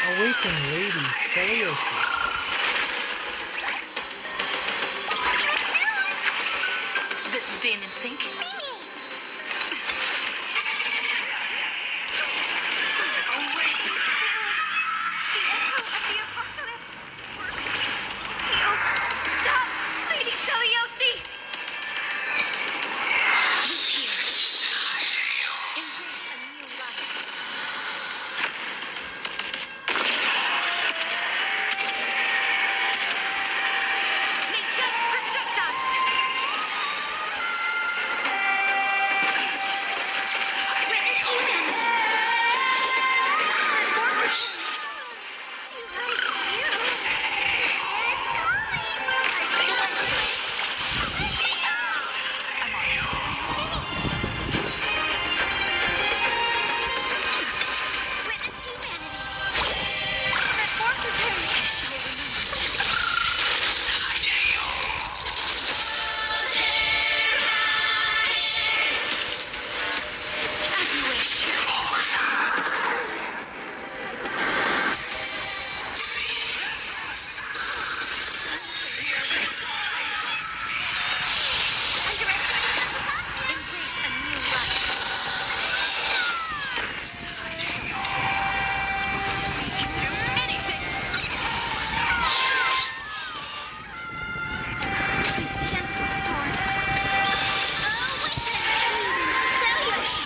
Awaken, Lady Seliosi. This is being in sync. The apocalypse. Stop, Lady Seliosi. Who's here? Embrace a new life. May death protect us. Witness humanity. I'm on it. Witness humanity. Transform to turn. I shall remember this. As you wish. Embrace a new life. We can do anything. This gentle storm. Awaken, Seliosi.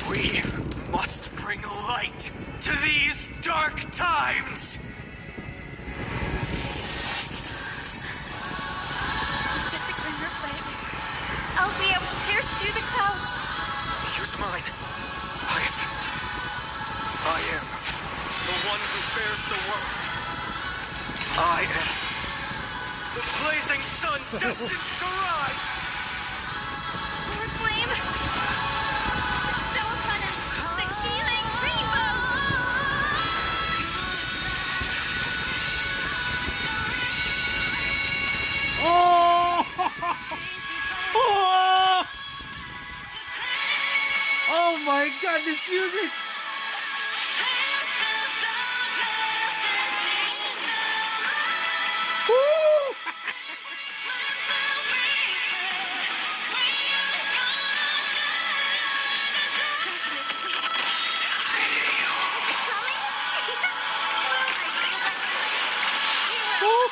We must bring light to these dark times! Just a glimmer flame. I'll be able to pierce through the clouds. Here's mine. Hyacinth. I am the one who bears the world. I am the blazing sun destined to rise! Lord Flame. Bestow upon us the healing rainbow. Oh! Oh! Oh my god, this music! Woo! Woo!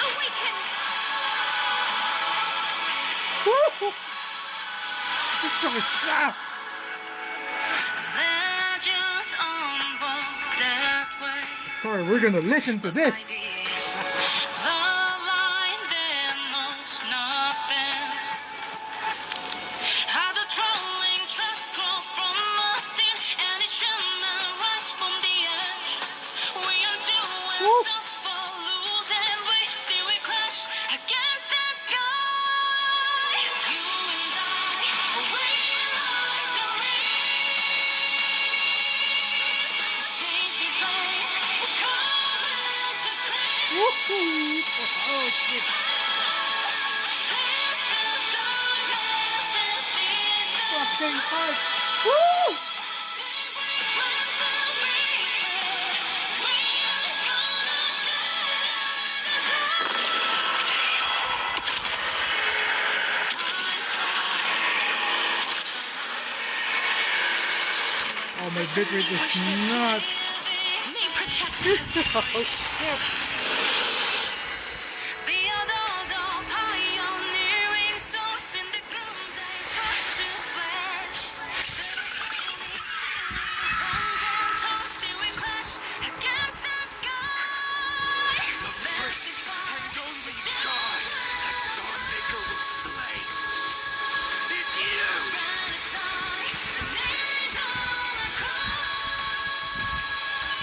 Awaken. Woo! This song is sad. Sorry, we're gonna listen to this. Oh shit. Fucking hard. Woo! Oh, my bitrate is not. May protect us. Oh shit.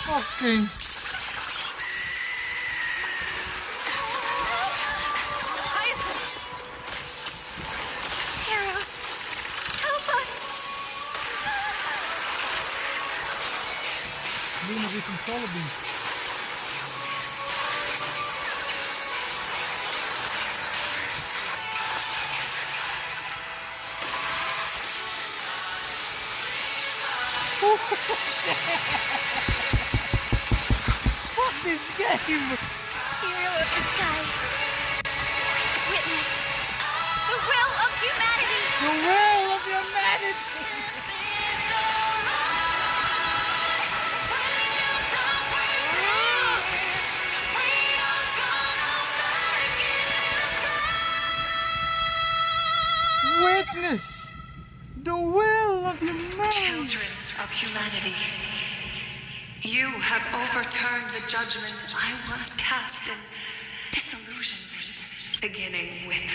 Fucking. Heroes, help us! Hindi mo controllable. Fuck this game! Hero of the sky, witness the will of humanity! The will of humanity! Witness the will of humanity! Children of humanity, you have overturned the judgment I once cast in disillusionment, beginning with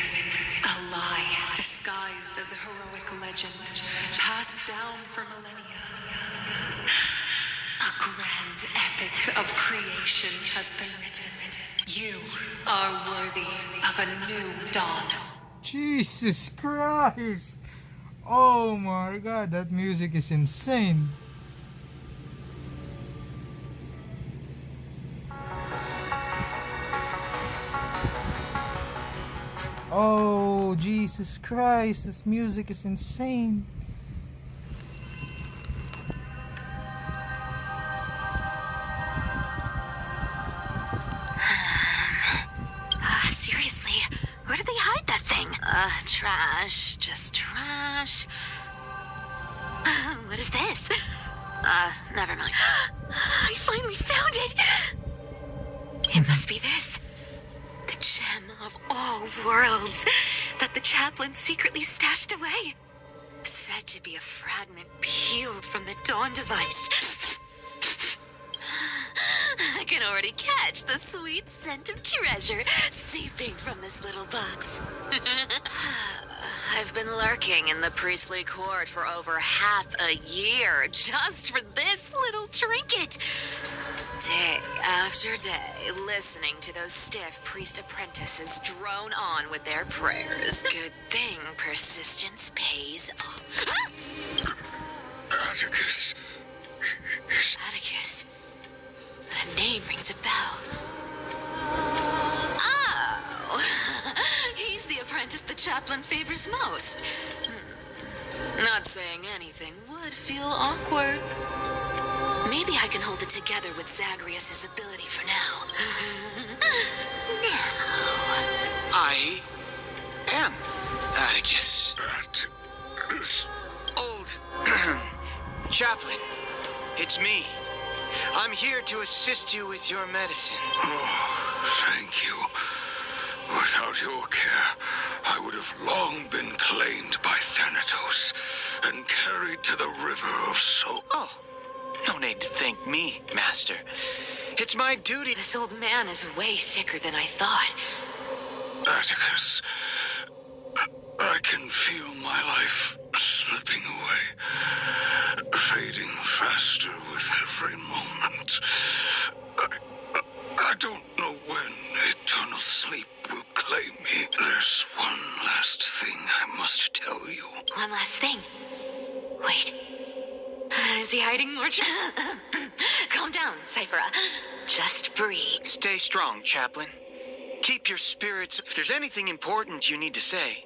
a lie disguised as a heroic legend passed down for millennia. A grand epic of creation has been written. You are worthy of a new dawn. Jesus Christ! Oh my god, that music is insane. Oh, Jesus Christ, this music is insane. Seriously, where did they hide that thing? Trash. Just trash. What is this? Never mind. I finally found it! It must be this. The gem of all worlds that the chaplain secretly stashed away. Said to be a fragment peeled from the Dawn device. I can already catch the sweet scent of treasure seeping from this little box. I've been lurking in the priestly court for over half a year just for this little trinket. Day after day, listening to those stiff priest apprentices drone on with their prayers. Good thing persistence pays off. Atticus. Atticus. That name rings a bell. Oh! He's the apprentice the chaplain favors most. Not saying anything would feel awkward. Maybe I can hold it together with Zagreus' ability for now. Now. I am Atticus. Atticus. Old chaplain, it's me. I'm here to assist you with your medicine. Oh, thank you. Without your care, I would have long been claimed by Thanatos and carried to the river of soul. Oh, no need to thank me, Master. It's my duty. This old man is way sicker than I thought. Atticus, I can feel my life slipping away, fading faster with every moment. I don't know when eternal sleep will claim me. There's one last thing I must tell you. One last thing. Wait. Is he hiding more? Calm down, Cyphera. Just breathe. Stay strong, chaplain. Keep your spirits. If there's anything important you need to say.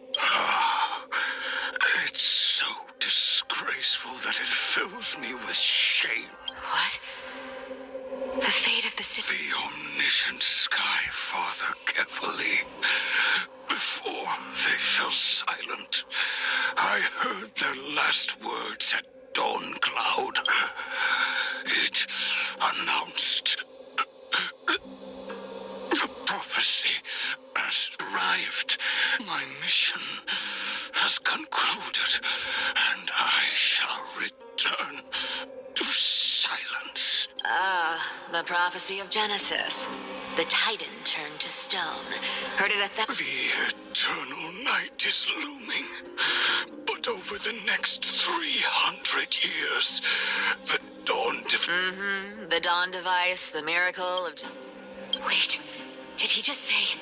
It's so disgraceful that it fills me with shame. What? The fate of the city. The omniscient Sky Father carefully. Before they fell silent, I heard their last words at Dawn Cloud. It announced the prophecy has arrived. My mission has concluded, and I shall return to silence. The prophecy of Genesis. The Titan turned to stone. Heard it at that. The eternal night is looming. But over the next 300 years, the dawn The dawn device, the miracle of... Wait, did he just say...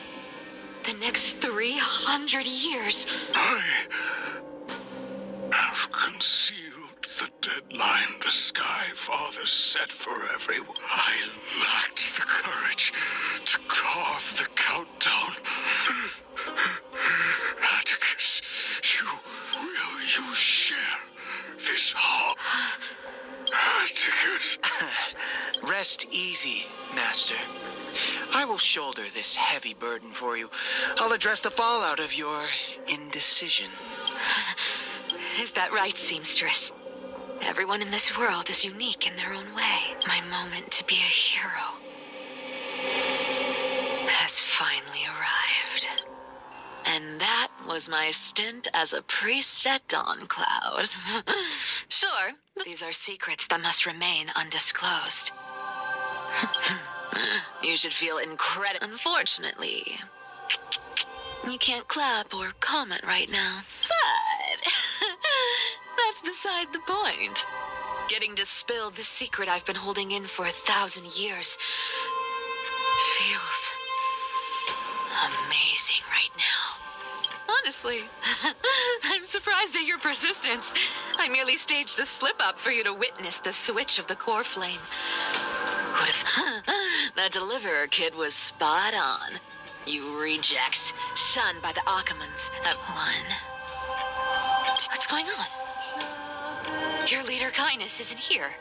the next 300 years? I have concealed the deadline the Sky Father set for everyone. I lacked the courage to carve the countdown. Atticus, will you share this heart? Atticus. Rest easy, Master. I will shoulder this heavy burden for you. I'll address the fallout of your indecision. Is that right, seamstress? Everyone in this world is unique in their own way. My moment to be a hero has finally arrived. And that was my stint as a priest at Dawn Cloud. Sure, these are secrets that must remain undisclosed. You should feel incredible. Unfortunately, you can't clap or comment right now. But that's beside the point. Getting to spill the secret I've been holding in for 1,000 years feels amazing right now. Honestly, I'm surprised at your persistence. I merely staged a slip-up for you to witness the switch of the core flame. Would have... That deliverer kid was spot on. You rejects, shunned by the Akamans, have won. What's going on? Your leader, Kindness, isn't here.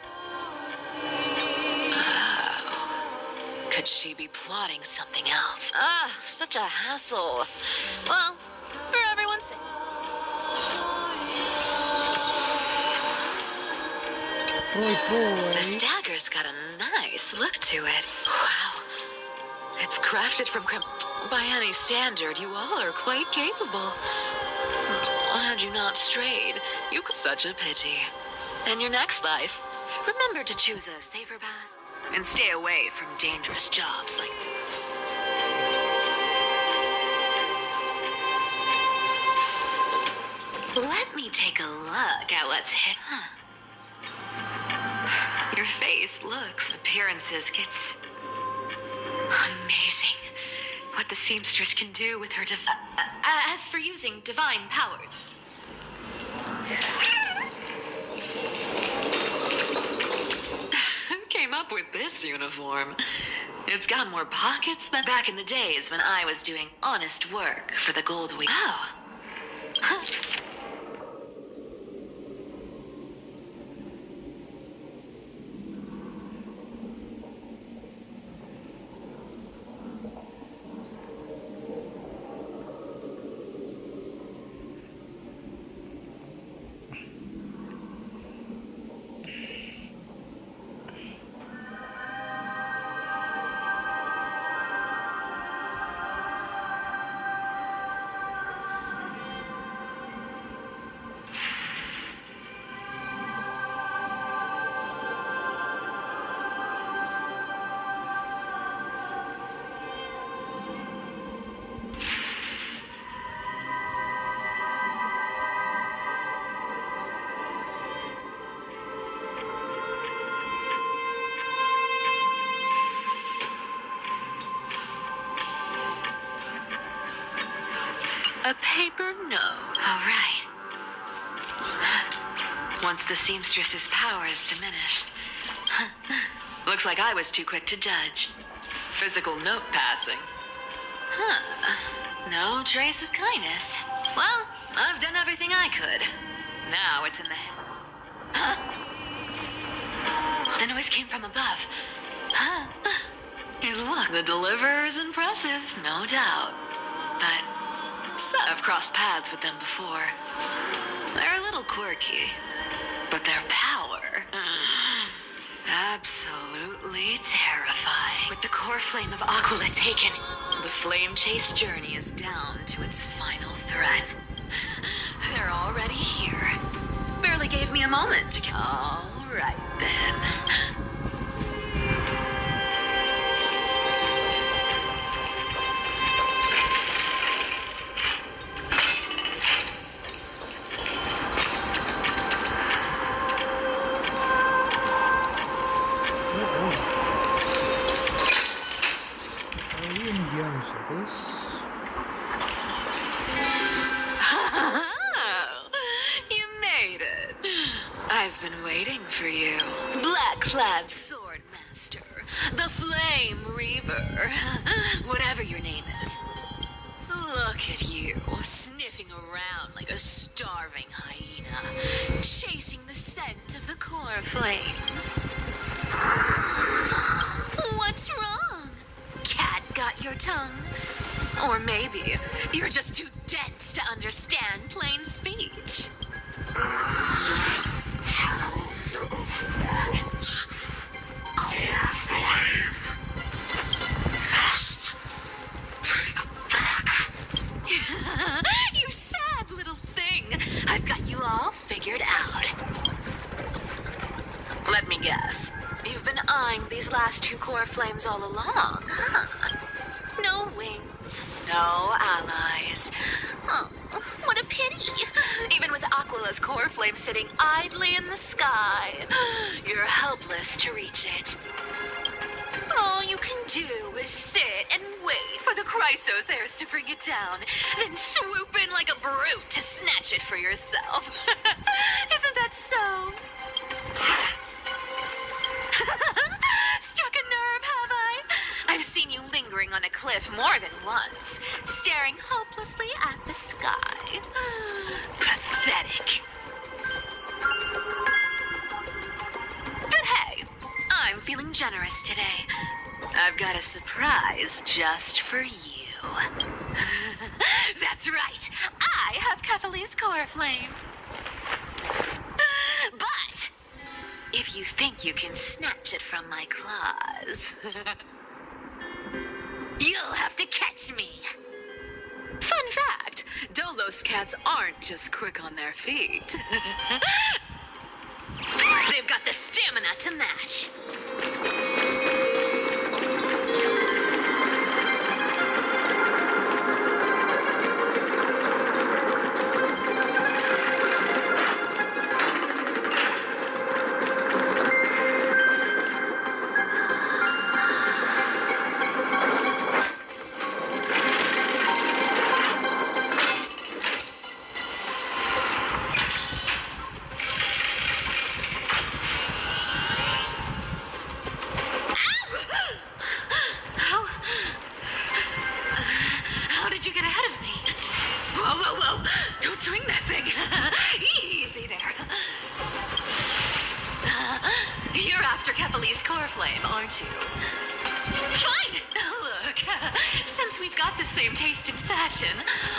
Oh. Could she be plotting something else? Such a hassle. Well, for everyone's sake. Boy. The stagger's got a nice look to it. Wow. It's crafted from... By any standard, you all are quite capable. Had you not strayed, you could... Such a pity. In your next life, remember to choose a safer path and stay away from dangerous jobs like this. Let me take a look at what's hit. Your face looks... Appearances gets... amazing. What the seamstress can do with her as for using divine powers. Who came up with this uniform? It's got more pockets than... Back in the days when I was doing honest work for the Gold Week. Oh. A paper note. All right. Once the seamstress's power is diminished. Looks like I was too quick to judge. Physical note passings. No trace of kindness. Well, I've done everything I could. Now it's in the... Huh? The noise came from above. Huh? And look, the deliverer is impressive, no doubt. But I've crossed paths with them before. They're a little quirky, but their power... absolutely terrifying. With the core flame of Aquila taken, the flame chase journey is down to its final threat. They're already here. Barely gave me a moment to... All right, then. You made it. I've been waiting for you. Black-clad sword master, the Flame Reaver, whatever your name is. Look at you, sniffing around like a starving hyena, chasing the scent of the core flames. What's wrong? Cat got your tongue? Or maybe you're just too dense to understand plain speech. You sad little thing. I've got you all figured out. Let me guess. You've been eyeing these last two core flames all along, huh? No wings, no allies. Oh, what a pity. Even with Aquila's core flame sitting idly in the sky, you're helpless to reach it. All you can do is sit and wait for the Chrysos heirs to bring it down, then swoop in like a brute to snatch it for yourself. Isn't that so? Struck a nerve, have I? I've seen you lingering on a cliff more than once, staring hopelessly at the sky. Pathetic. But hey, I'm feeling generous today. I've got a surprise just for you. That's right, I have Kefali's core flame. But if you think you can snatch it from my claws, you'll have to catch me. Fun fact, Dolos cats aren't just quick on their feet. They've got the stamina to match. Fine! Look, since we've got the same taste in fashion,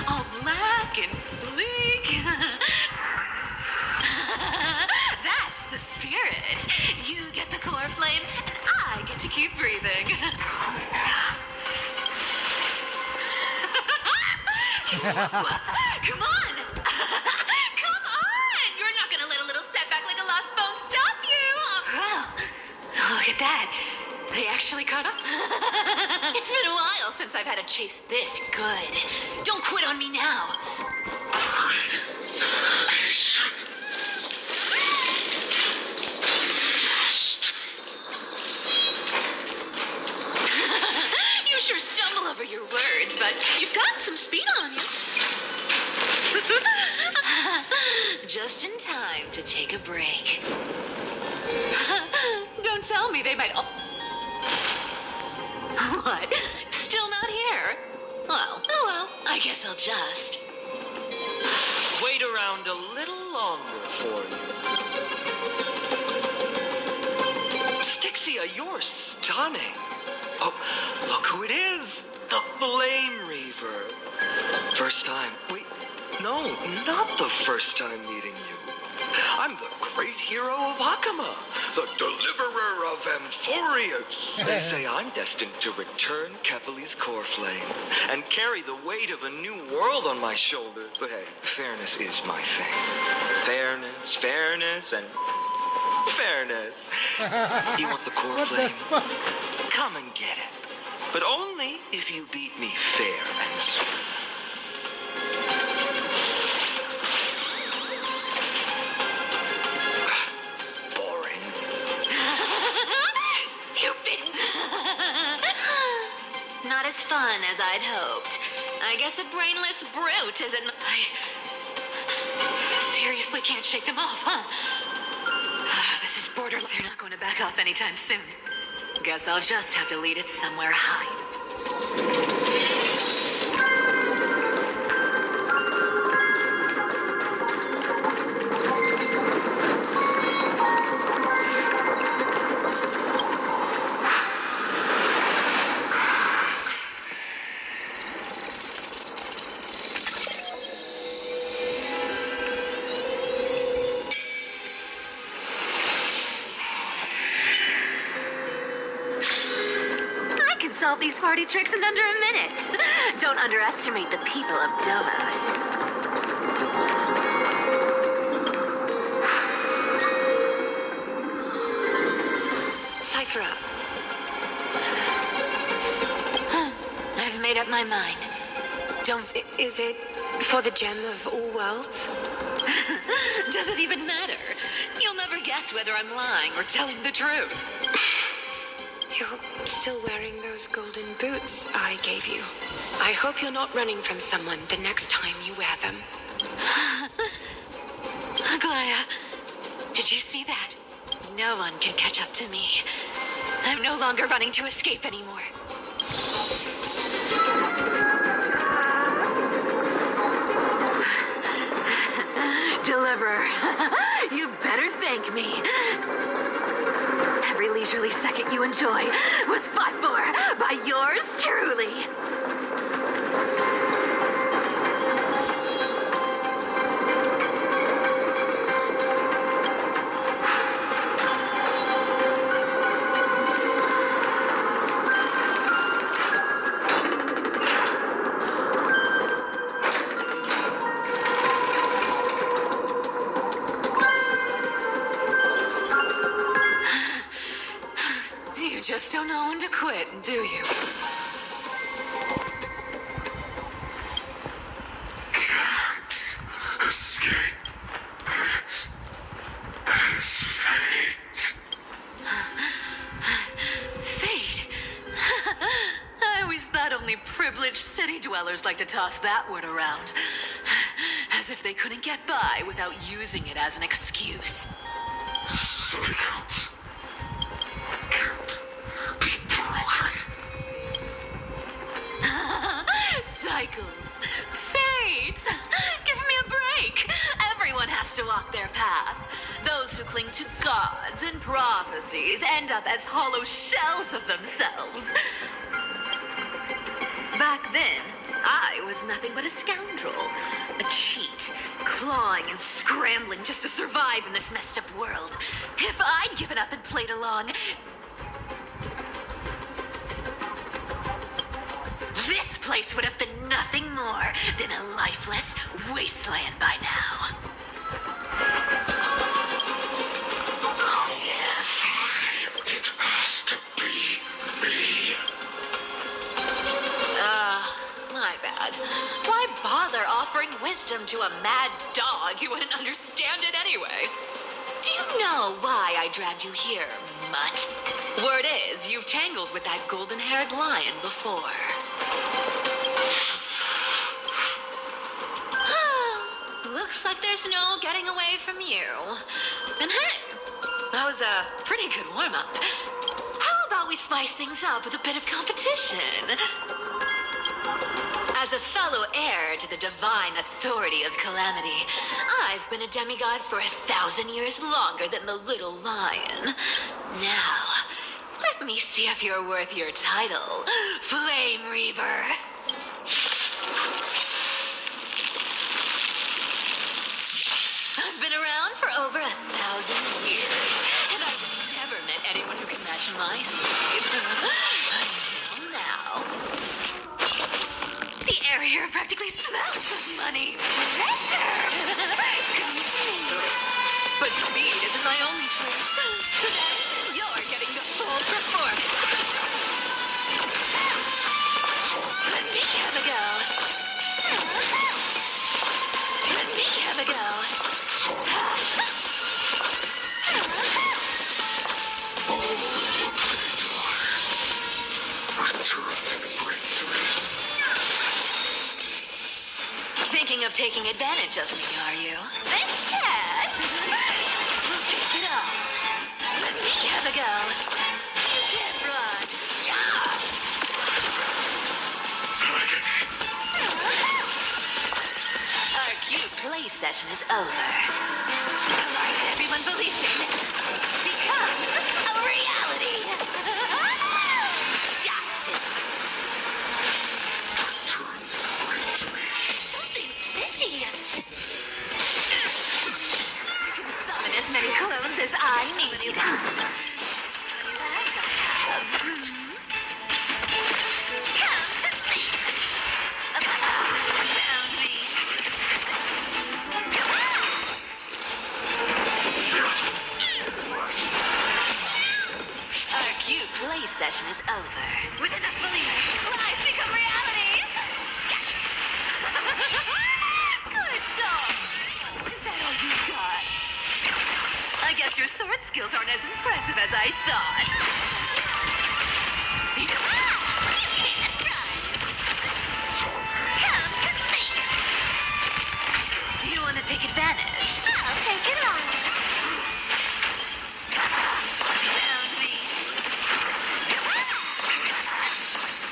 all black and sleek. That's the spirit. You get the core flame, and I get to keep breathing. Come on! Come on! You're not gonna let a little setback like a lost bone stop you! Well, look at that. They actually caught up. It's been a while since I've had a chase this good. Don't quit on me now. You sure stumble over your words, but you've got some speed on you. Just in time to take a break. Don't tell me they might... What? Still not here? Oh well, I guess I'll just Wait around a little longer for you. Stixia, you're stunning. Oh, look who it is. The Flame Reaver. First time. Wait, no, not the first time meeting you. I'm the great hero of Hakama, the deliverer of Amphorius. They say I'm destined to return Kepali's core flame and carry the weight of a new world on my shoulders. But hey, fairness is my thing. Fairness, and fairness. You want the core flame? Come and get it. But only if you beat me fair and square. Not as fun as I'd hoped. I guess a brainless brute isn't. I seriously can't shake them off, huh? This is borderline. They're not going to back off anytime soon. Guess I'll just have to lead it somewhere high. Solve these party tricks in under a minute. Don't underestimate the people of Dolos. Cipher up. I've made up my mind. Is it for the gem of all worlds? Does it even matter? You'll never guess whether I'm lying or telling the truth. You're still wearing those golden boots I gave you. I hope you're not running from someone the next time you wear them. Glaya, did you see that? No one can catch up to me. I'm no longer running to escape anymore. Deliverer, you better thank me. Every leisurely second you enjoy was fought for by yours truly. Just don't know when to quit, do you? Can't escape this as fate. Fate? I always thought only privileged city dwellers like to toss that word around. As if they couldn't get by without using it as an excuse. Cycles. Cycles. Fate. Give me a break. Everyone has to walk their path. Those who cling to gods and prophecies end up as hollow shells of themselves. Back then, I was nothing but a scoundrel. A cheat. Clawing and scrambling just to survive in this messed up world. If I'd given up and played along, this place would have been nothing more than a lifeless wasteland by now. It has to be me. My bad. Why bother offering wisdom to a mad dog who wouldn't understand it anyway? Do you know why I dragged you here, mutt? Word is, you've tangled with that golden-haired lion before. Looks like there's no getting away from you. And hey, that was a pretty good warm-up. How about we spice things up with a bit of competition? As a fellow heir to the divine authority of calamity, I've been a demigod for 1,000 years longer than the little lion. Now, let me see if you're worth your title, Flame Reaver. I've been around for over 1,000 years, and I've never met anyone who can match my speed. Until now. The air here practically smells of money. Treasure! But speed isn't my only trait. Today, you're getting the full performance. Let me have a go. Let me have a go. Thinking of taking advantage of me, are you? This cat! We'll take it all. Let me have a go. You can't run. Our cute play session is over. Alright, everyone believes in it. Becomes a reality. Gotcha. Something's fishy. You can summon as many clones as I need. Come to me. Found me. Our cute play session is over. With enough belief, lives become reality. Good dog. Is that all you got? I guess your sword skills aren't as impressive as I thought. You can't run. Come to me. You want to take advantage? I'll take it on. Found me.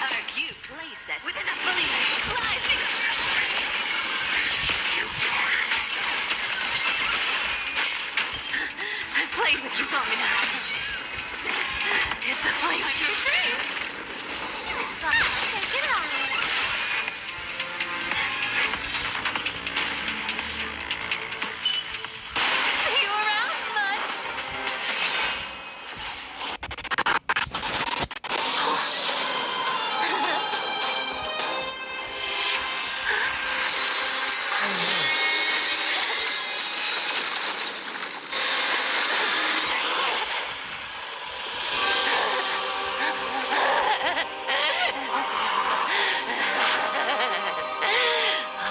Our cute playset with enough belief. Live I've played with you long enough. This is the place you're free. Take it on. See you around, bud.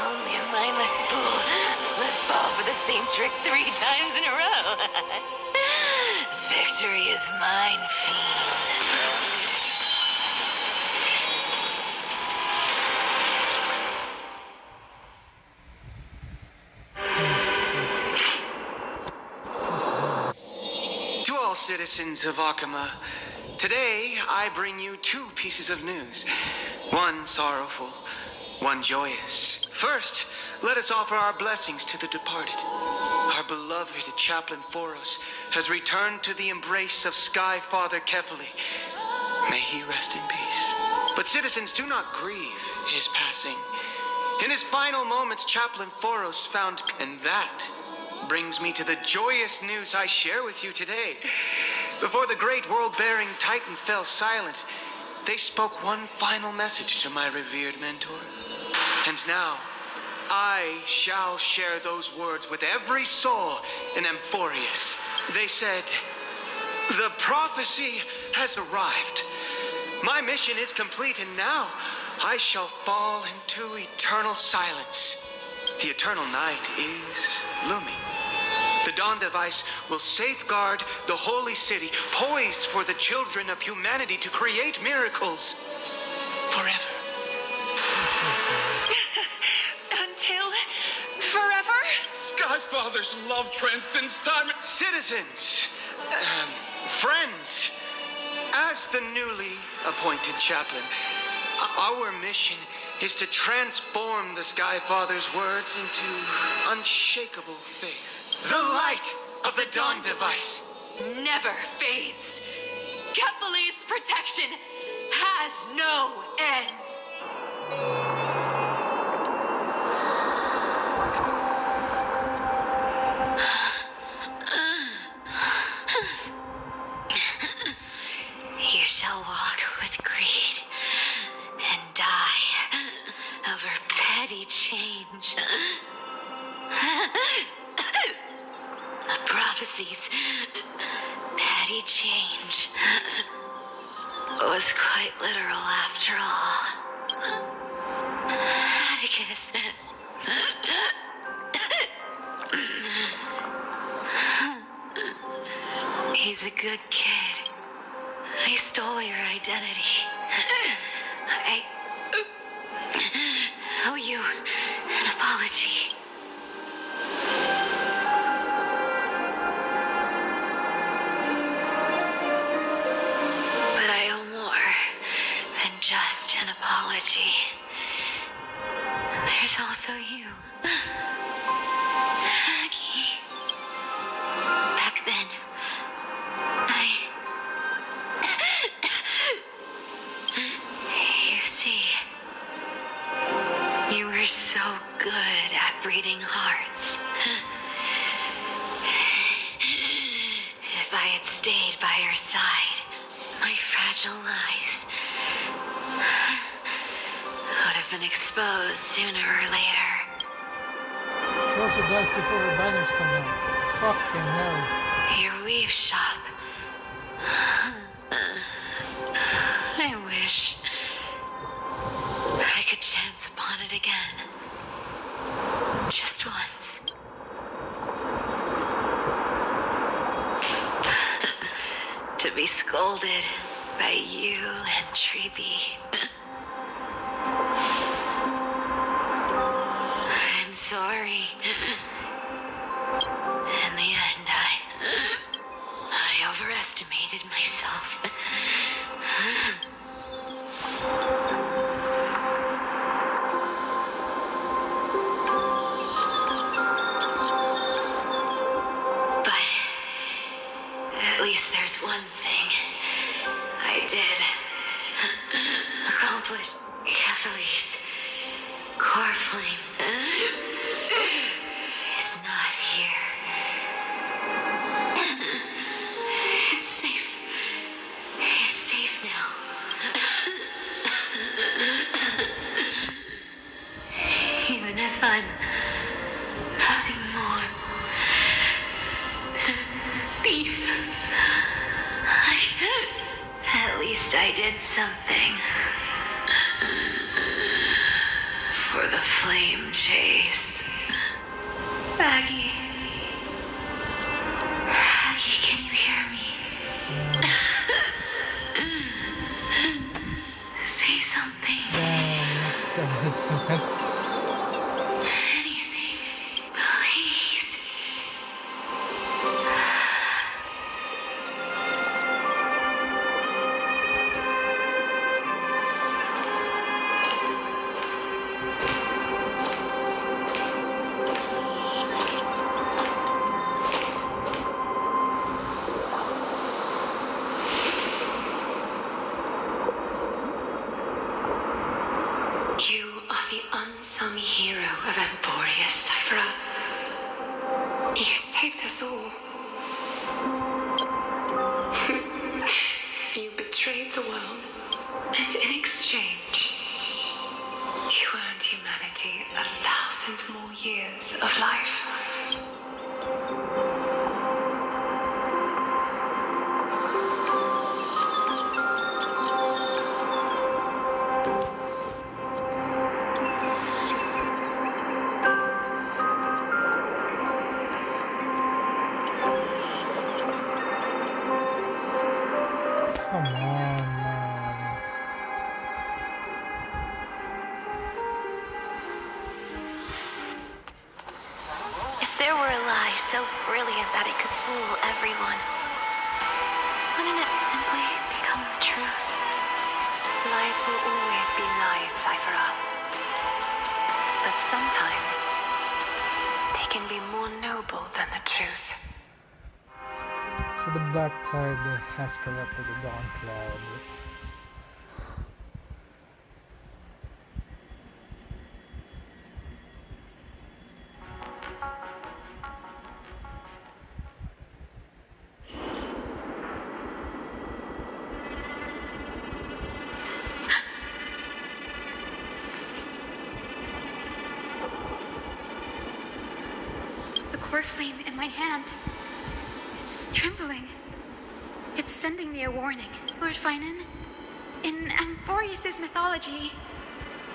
Only a mindless fool would fall for the same trick 3 times in a row. Victory is mine, fiend. To all citizens of Akama, today I bring you 2 pieces of news. One sorrowful, one joyous. First, let us offer our blessings to the departed. Our beloved chaplain Phoros has returned to the embrace of Sky Father Kefali. May he rest in peace. But citizens, do not grieve his passing. In his final moments, Chaplain Phoros found, and that brings me to the joyous news I share with you today. Before the great world-bearing Titan fell silent, they spoke one final message to my revered mentor. And now, I shall share those words with every soul in Amphorius. They said, "The prophecy has arrived. My mission is complete, and now I shall fall into eternal silence. The eternal night is looming. The dawn device will safeguard the holy city, poised for the children of humanity to create miracles forever." Until forever? Skyfather's love transcends time. Citizens, friends, as the newly appointed chaplain, our mission is to transform the Sky Father's words into unshakable faith. The light of the Dawn device Never fades. Kepha's protection has no end. You shall walk with greed and die over petty change. The prophecies, petty change, was quite literal after all. Atticus. He's a good kid. I stole your identity. I owe you an apology. But I owe more than just an apology. There's also you. Maggie. Back then, you see, you were so good at breeding hearts. If I had stayed by your side, my fragile lies would have been exposed sooner or later. She also dies before her banners come out. Fucking hell. Your weave shop. I wish I could chance upon it again. Just once. To be scolded by you and Treeby. I'm sorry. In the end, I overestimated myself. But at least there's one thing I did accomplish. Kepha's core flame is not here. It's safe. It's safe now. Even if I'm nothing more than a thief, at least I did something for the flame chase. Maggie. Maggie, can you hear me? Say something. Anything. Please. You are the unsung hero of Emporia, Cypher. You saved us all. You betrayed the world, and in exchange, you earned humanity 1,000 more years of life. Come on, man. If there were a lie so brilliant that it could fool everyone, wouldn't it simply become the truth? Lies will always be lies, Cypher. sometimes they can be more noble than the truth. So the black tide has corrupted the dawn cloud. Core flame in my hand. It's trembling. It's sending me a warning. Lord Phainon, in E.Y.S' mythology,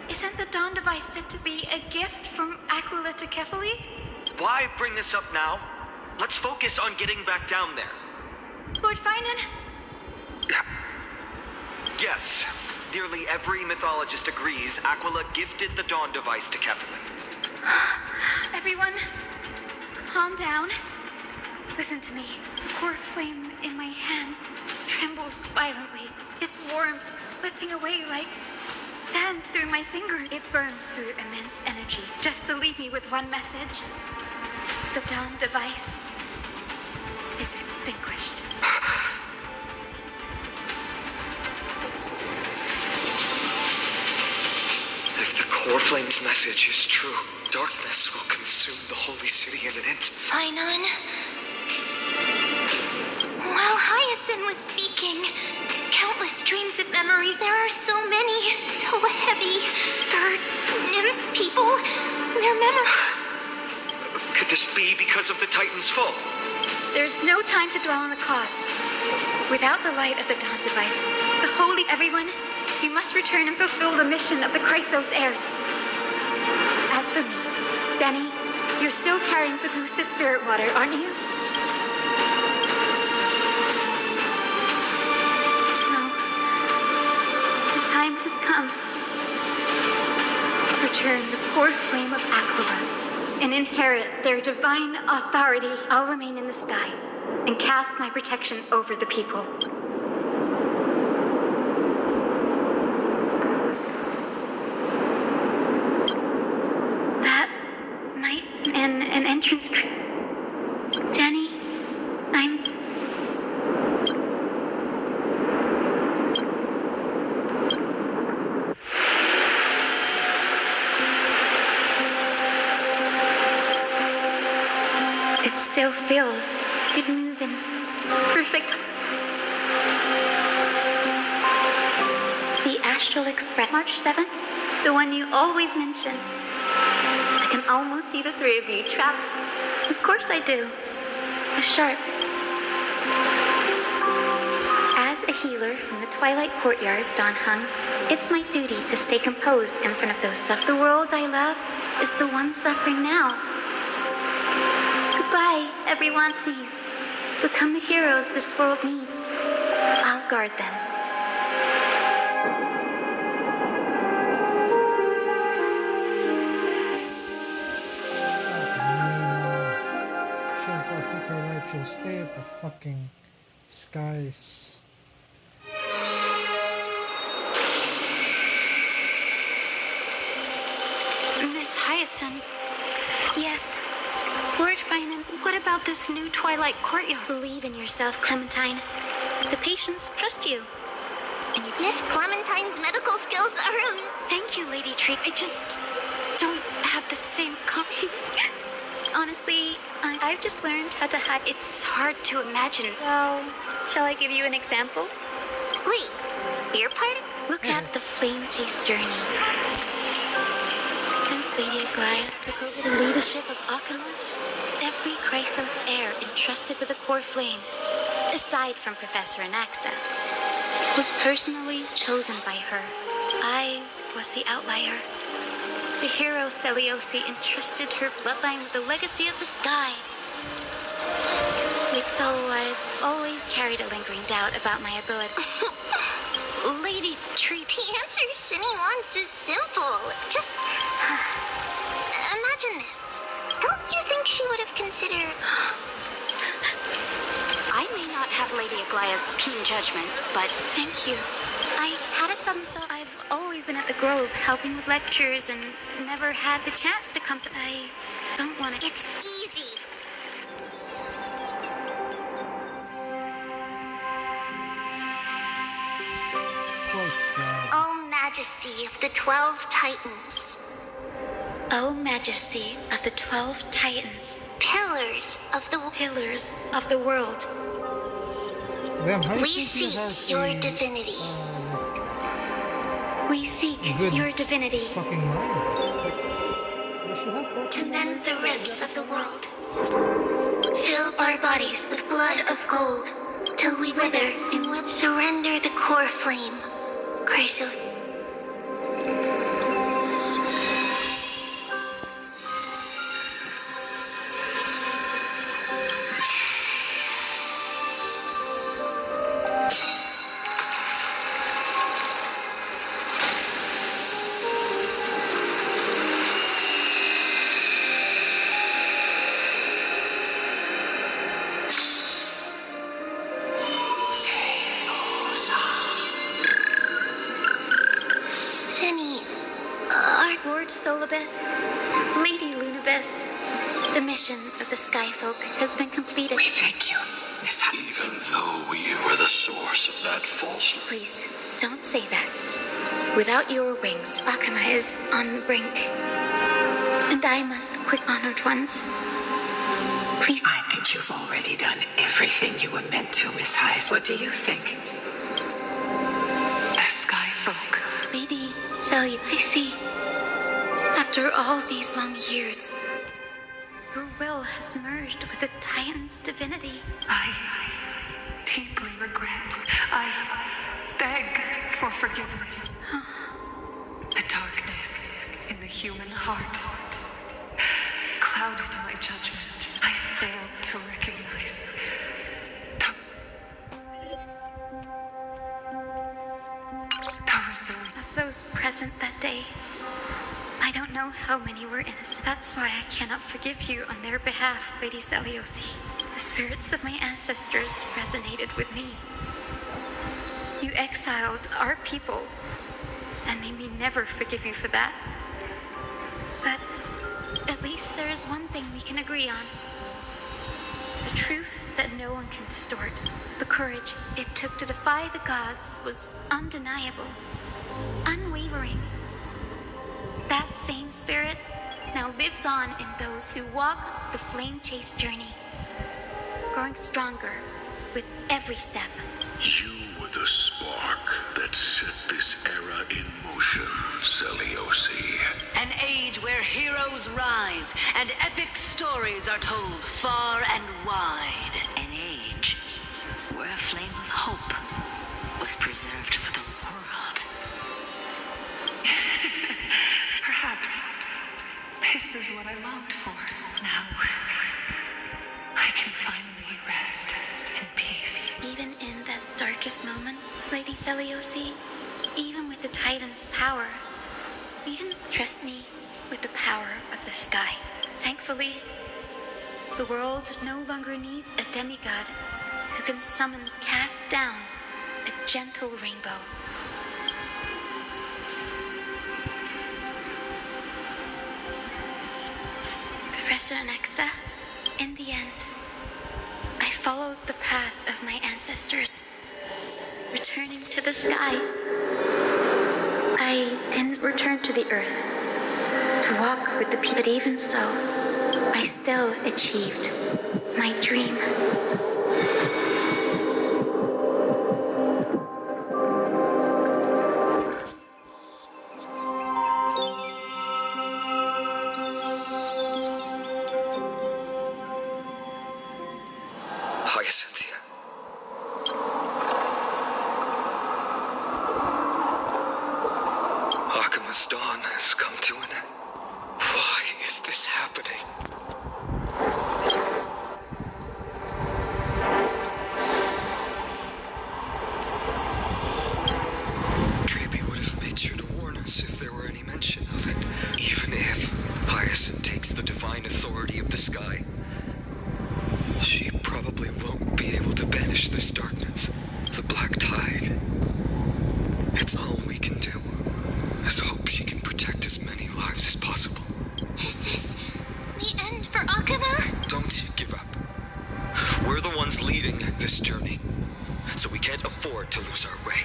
isn't the Dawn device said to be a gift from Aquila to Kefali? Why bring this up now? Let's focus on getting back down there. Lord Phainon? Yes. Nearly every mythologist agrees Aquila gifted the Dawn device to Kefali. Everyone, calm down. Listen to me. The core flame in my hand trembles violently. Its warmth slipping away like sand through my finger. It burns through immense energy just to leave me with one message. The Dawn device is extinguished. If the core flame's message is true, darkness will consume the holy city in an instant. Phainon. While Hyacinth was speaking, countless streams of memories. There are so many, so heavy. Birds, nymphs, people, their memories. Could this be because of the Titan's fall? There's no time to dwell on the cause. Without the light of the Dawn device, the holy everyone, you must return and fulfill the mission of the Chrysos heirs. As for me, Danny, you're still carrying Phainon spirit water, aren't you? No. The time has come. Return the core flame of Aquila and inherit their divine authority. I'll remain in the sky and cast my protection over the people. That might an entrance. Danny, I'm. It still feels. You'd move in perfect. The Astral Express, March 7th, the one you always mention. I can almost see the three of you trapped. Of course I do. A sharp. As a healer from the Twilight Courtyard, Don Hung, it's my duty to stay composed in front of those suffering. The world I love is the one suffering now. Goodbye, everyone, please. Become the heroes this world needs. I'll guard them. She'll stay at the fucking skies. Miss Hyacinth. Yes. Lord Phainon, what about this new Twilight Courtyard? Believe in yourself, Clementine. The patients trust you. And you... Miss Clementine's medical skills are... Thank you, Lady Tree. I just don't have the same copy. Honestly, I've just learned how to hack. It's hard to imagine. Well, shall I give you an example? Wait, your part? Look at the flame chase journey. Since Lady E.Y.S took over the leadership of Akana, every Chrysos heir entrusted with the core flame, aside from Professor Anaxa, was personally chosen by her. I was the outlier. The hero Elysia entrusted her bloodline with the legacy of the sky. So I've always carried a lingering doubt about my ability. Lady Tree, the answer Cindy wants is simple. Just imagine this. Don't you think she would have considered... I may not have Lady E.Y.'s keen judgment, but thank you. I had a sudden thought. I've always been at the Grove helping with lectures and never had the chance to come to. I don't want to. It's easy. It's quite sad. O Majesty of the 12 Titans. O Majesty of the 12 Titans, Pillars of the world. Damn, how We does he have seek your a, divinity. We seek good your divinity fucking mind? Like, does he have that? To mend the rifts of the world. Fill our bodies with blood of gold, till we wither and would surrender the core flame. Chrysos. Lady Lunabess, the mission of the Skyfolk has been completed. We thank you, Miss Hunt. Even though we were the source of that falsehood. Please, don't say that. Without your wings, Akama is on the brink. And I must quit honored ones. Please. I think you've already done everything you were meant to, Miss Hayes. What do you think? The Skyfolk. Lady Celia, I see. After all these long years, your will has merged with the Titan's divinity. I deeply regret. I beg for forgiveness. The darkness in the human heart clouded my judgment. I failed to recognize the result Of those present that day, I don't know how many were innocent. That's why I cannot forgive you on their behalf, Lady Celiosi. The spirits of my ancestors resonated with me. You exiled our people, and they may never forgive you for that. But at least there is one thing we can agree on. The truth that no one can distort. The courage it took to defy the gods was undeniable, unwavering. That same spirit now lives on in those who walk the flame-chased journey, growing stronger with every step. You were the spark that set this era in motion, Celiosi. An age where heroes rise and epic stories are told far and wide. An age where a flame of hope was preserved for the world. Perhaps this is what I longed for. Now, I can finally rest in peace. Even in that darkest moment, Lady Celiosi, even with the Titan's power, you didn't trust me with the power of the sky. Thankfully, the world no longer needs a demigod who can cast down a gentle rainbow. Professor Anaxa, in the end, I followed the path of my ancestors, returning to the sky. I didn't return to the earth to walk with the people, but even so, I still achieved my dream. Cynthia. Akama's dawn has come to an end. Why is this happening? Traby would have made sure to warn us if there were any mention of it. Even if Hyacinth takes the divine authority of the sky, she probably won't be able to banish this darkness, the black tide. That's all we can do. Is hope she can protect as many lives as possible. Is this the end for Akuma? Don't give up. We're the ones leading this journey, so we can't afford to lose our way.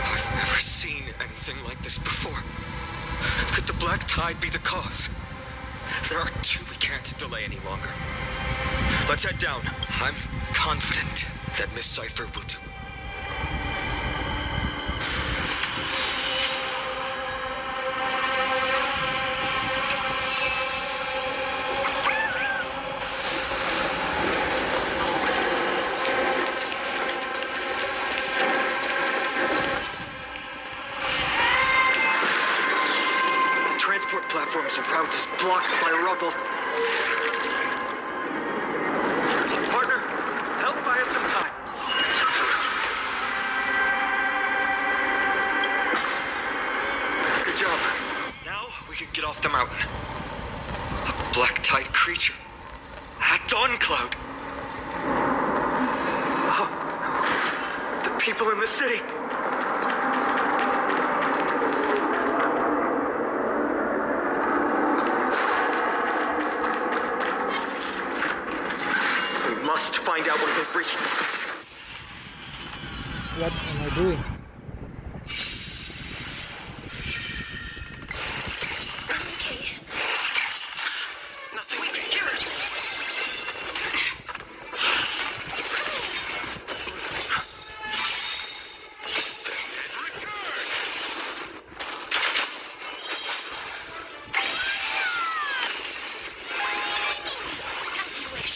I've never seen anything like this before. Could the Black Tide be the cause? There are two we can't delay any longer. Let's head down. I'm confident that Miss Cypher will do. Transport platforms and routes blocked by rubble. Partner, help buy us some time. Good job. Now we can get off the mountain. A black tide creature. At Dawn Cloud. Oh, no. The people in the city. We must find out what they've reached. What am I doing? Okay. Nothing. Wait, do it. As you wish.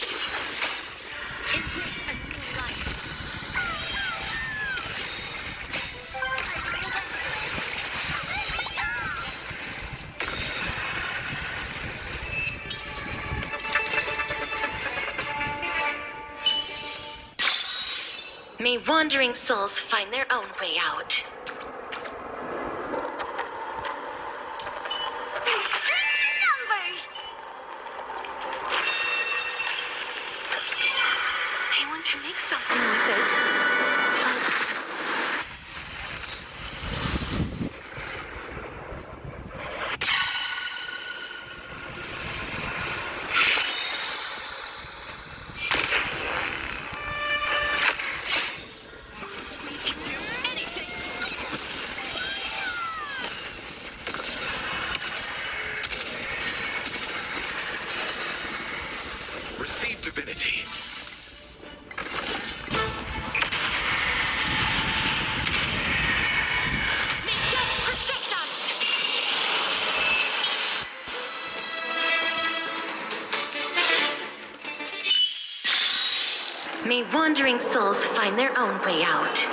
Embrace a new life. May wandering souls find their own way out. Numbers! I want to make something with it. Receive divinity. May death protect us! May wandering souls find their own way out.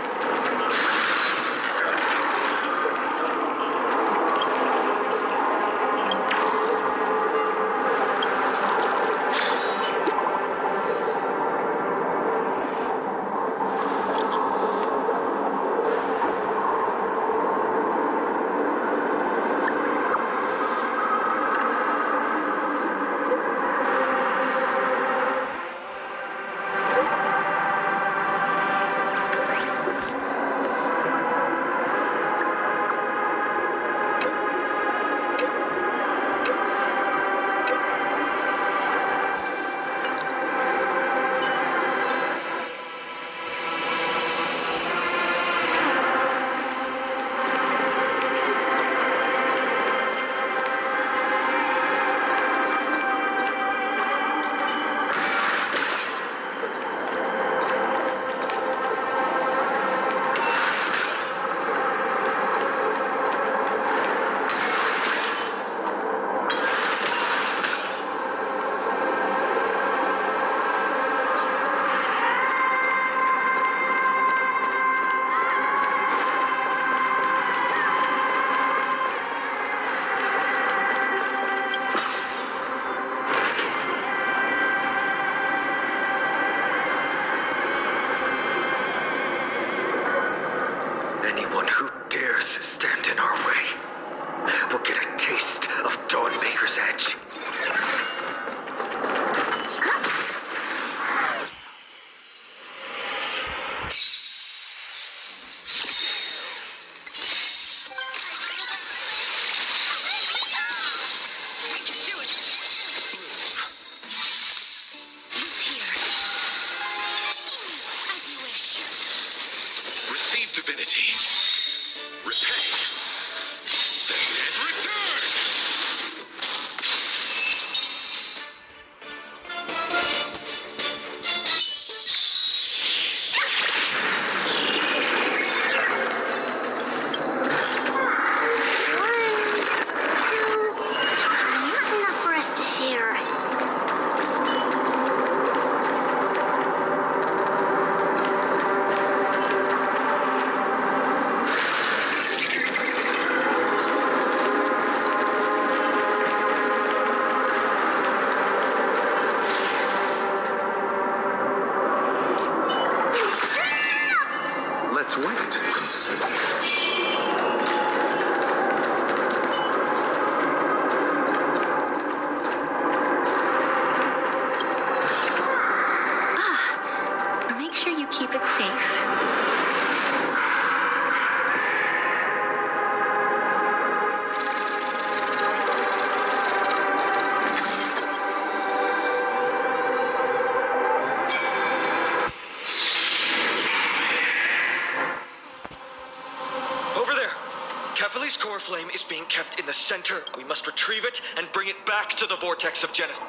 Kefali's core flame is being kept in the center. We must retrieve it and bring it back to the vortex of Genesis.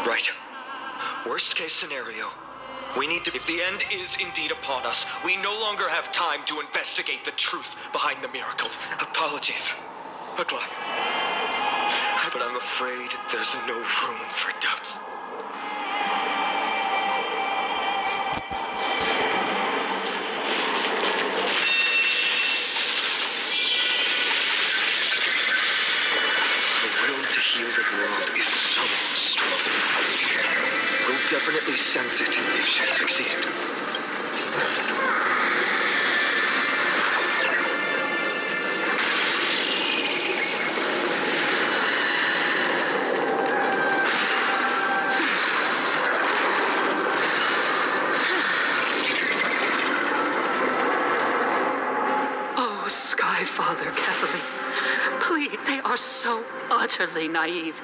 Right. Worst case scenario. We need to... If the end is indeed upon us, we no longer have time to investigate the truth behind the miracle. Apologies. Agla. But I'm afraid there's no room for doubts. Heal the world is so strong. We'll definitely sense it if she succeeded. Oh, Sky Father Kefali. Please, they are so utterly naive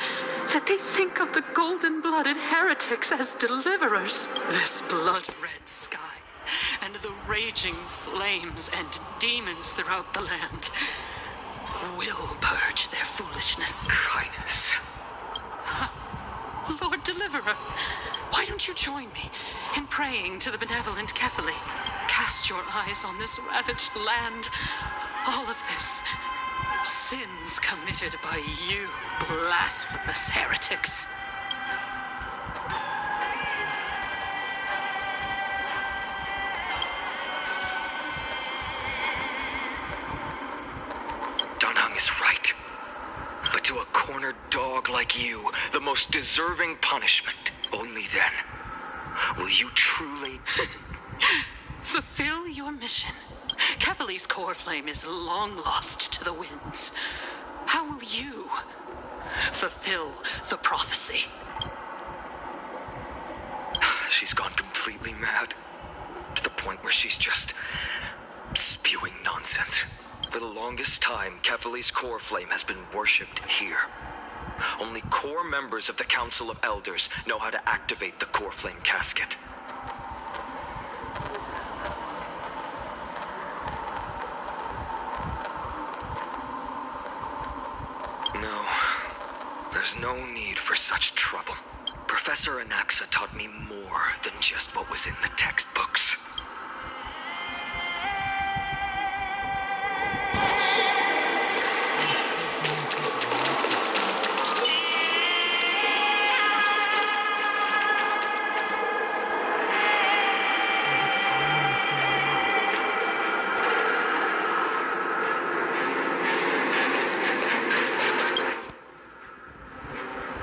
that they think of the golden-blooded heretics as deliverers. This blood-red sky and the raging flames and demons throughout the land will purge their foolishness. Kindness. Lord Deliverer, why don't you join me in praying to the benevolent Kefali? Cast your eyes on this ravaged land. All of this sins committed by you, blasphemous heretics. Danhang is right. But to a cornered dog like you, the most deserving punishment, only then will you truly... Fulfill your mission. Kefali's core flame is long lost to the winds. How will you fulfill the prophecy? She's gone completely mad. To the point where she's just spewing nonsense. For the longest time, Kefali's core flame has been worshipped here. Only core members of the Council of Elders know how to activate the core flame casket. No, there's no need for such trouble. Professor Anaxa taught me more than just what was in the textbooks.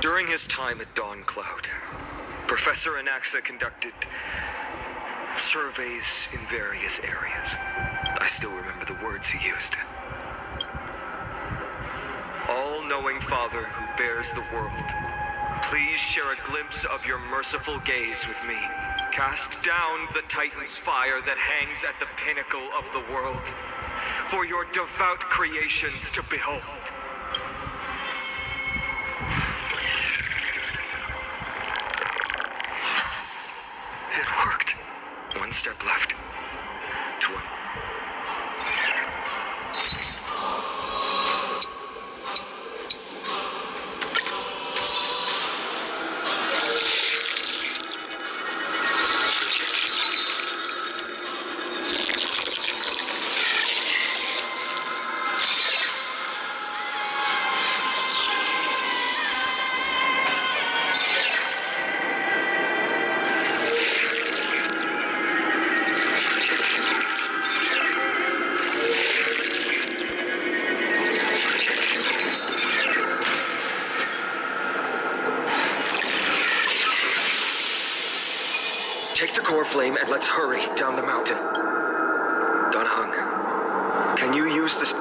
During his time at Dawn Cloud, Professor Anaxa conducted surveys in various areas. I still remember the words he used. All-knowing Father who bears the world, please share a glimpse of your merciful gaze with me. Cast down the Titan's fire that hangs at the pinnacle of the world, for your devout creations to behold. It worked. One step left. Take the core flame and let's hurry down the mountain. Danhang, can you use this?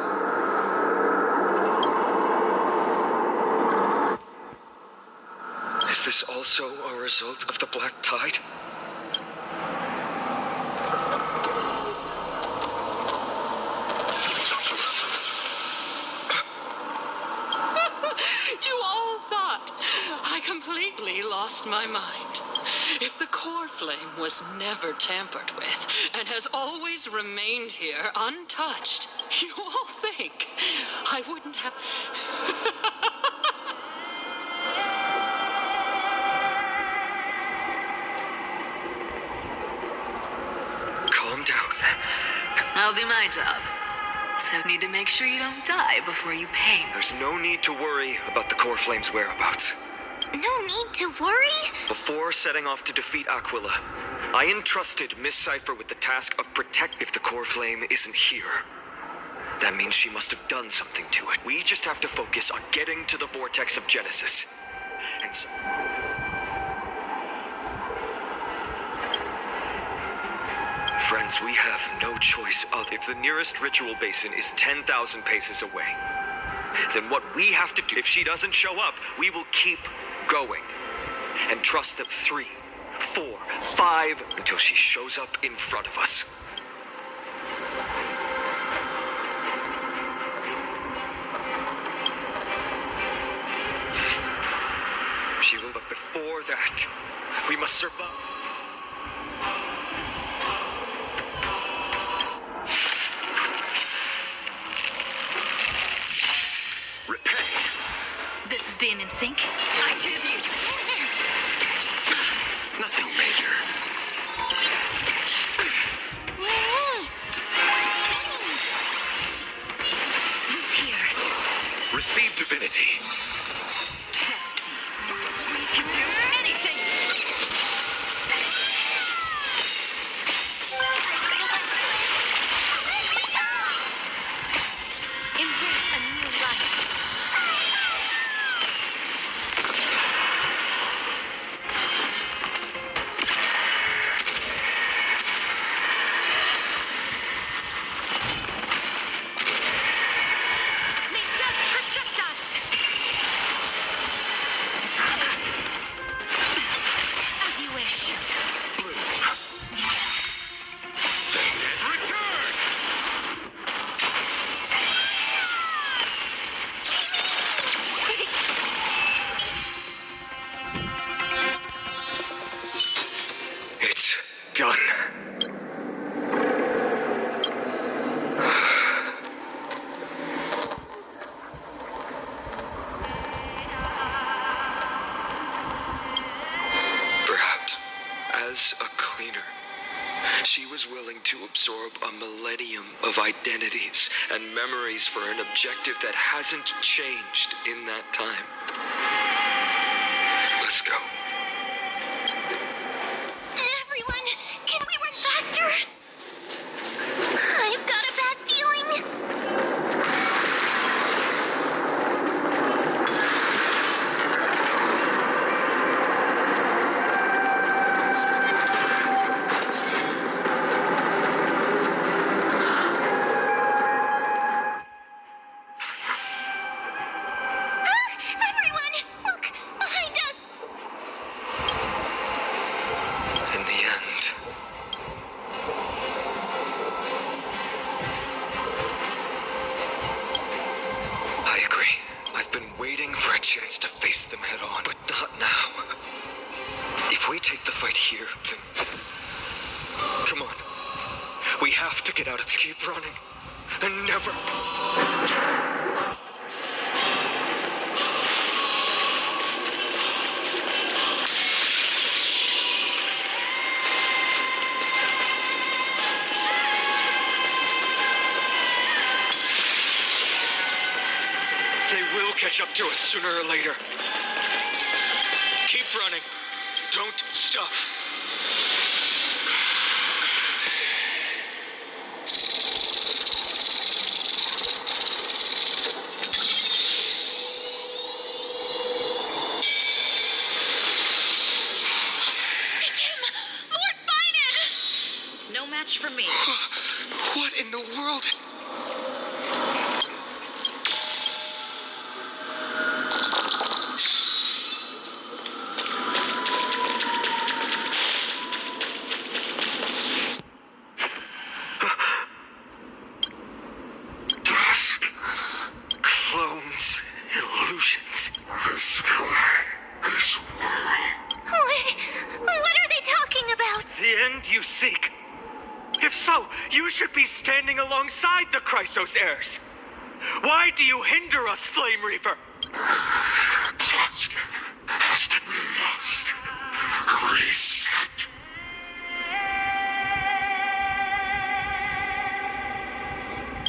Is this also a result of the black tide? You all thought I completely lost my mind. If the core flame was never tampered with and has always remained here untouched, you all think I wouldn't have... Calm down. I'll do my job. So need to make sure you don't die before you pay. There's no need to worry about the core flame's whereabouts. No need to worry? Before setting off to defeat Aquila, I entrusted Miss Cipher with the task of protect. If the core flame isn't here, that means she must have done something to it. We just have to focus on getting to the vortex of Genesis. And so... Friends, we have no choice other. If the nearest ritual basin is 10,000 paces away, then what we have to do, if she doesn't show up, we will keep going and trust that 3, 4, 5 until she shows up in front of us. She will, but before that, we must survive. This is being in sync. I choose you. Nothing major. Who's here? Receive divinity. Test me. We can do anything. Embrace a new life. They just project us. As you wish. It's done. Perhaps, as a cleaner, she was willing to absorb a millennium of identities and memories for an objective that hasn't changed in that time. Let's go. Everyone, can we run faster? I've got a bad feeling. Everyone, look behind us. In the end, I agree. I've been waiting for a chance to face them head on, but not now. If we take the fight here, then... Come on. We have to get out of here. Keep running. And never... They will catch up to us sooner or later. Keep running. Don't stop. It's him! Lord Phainon! No match for me. What in the world? should be standing alongside the Chrysos heirs. Why do you hinder us, Flame Reaver? Tusk has been lost. Reset.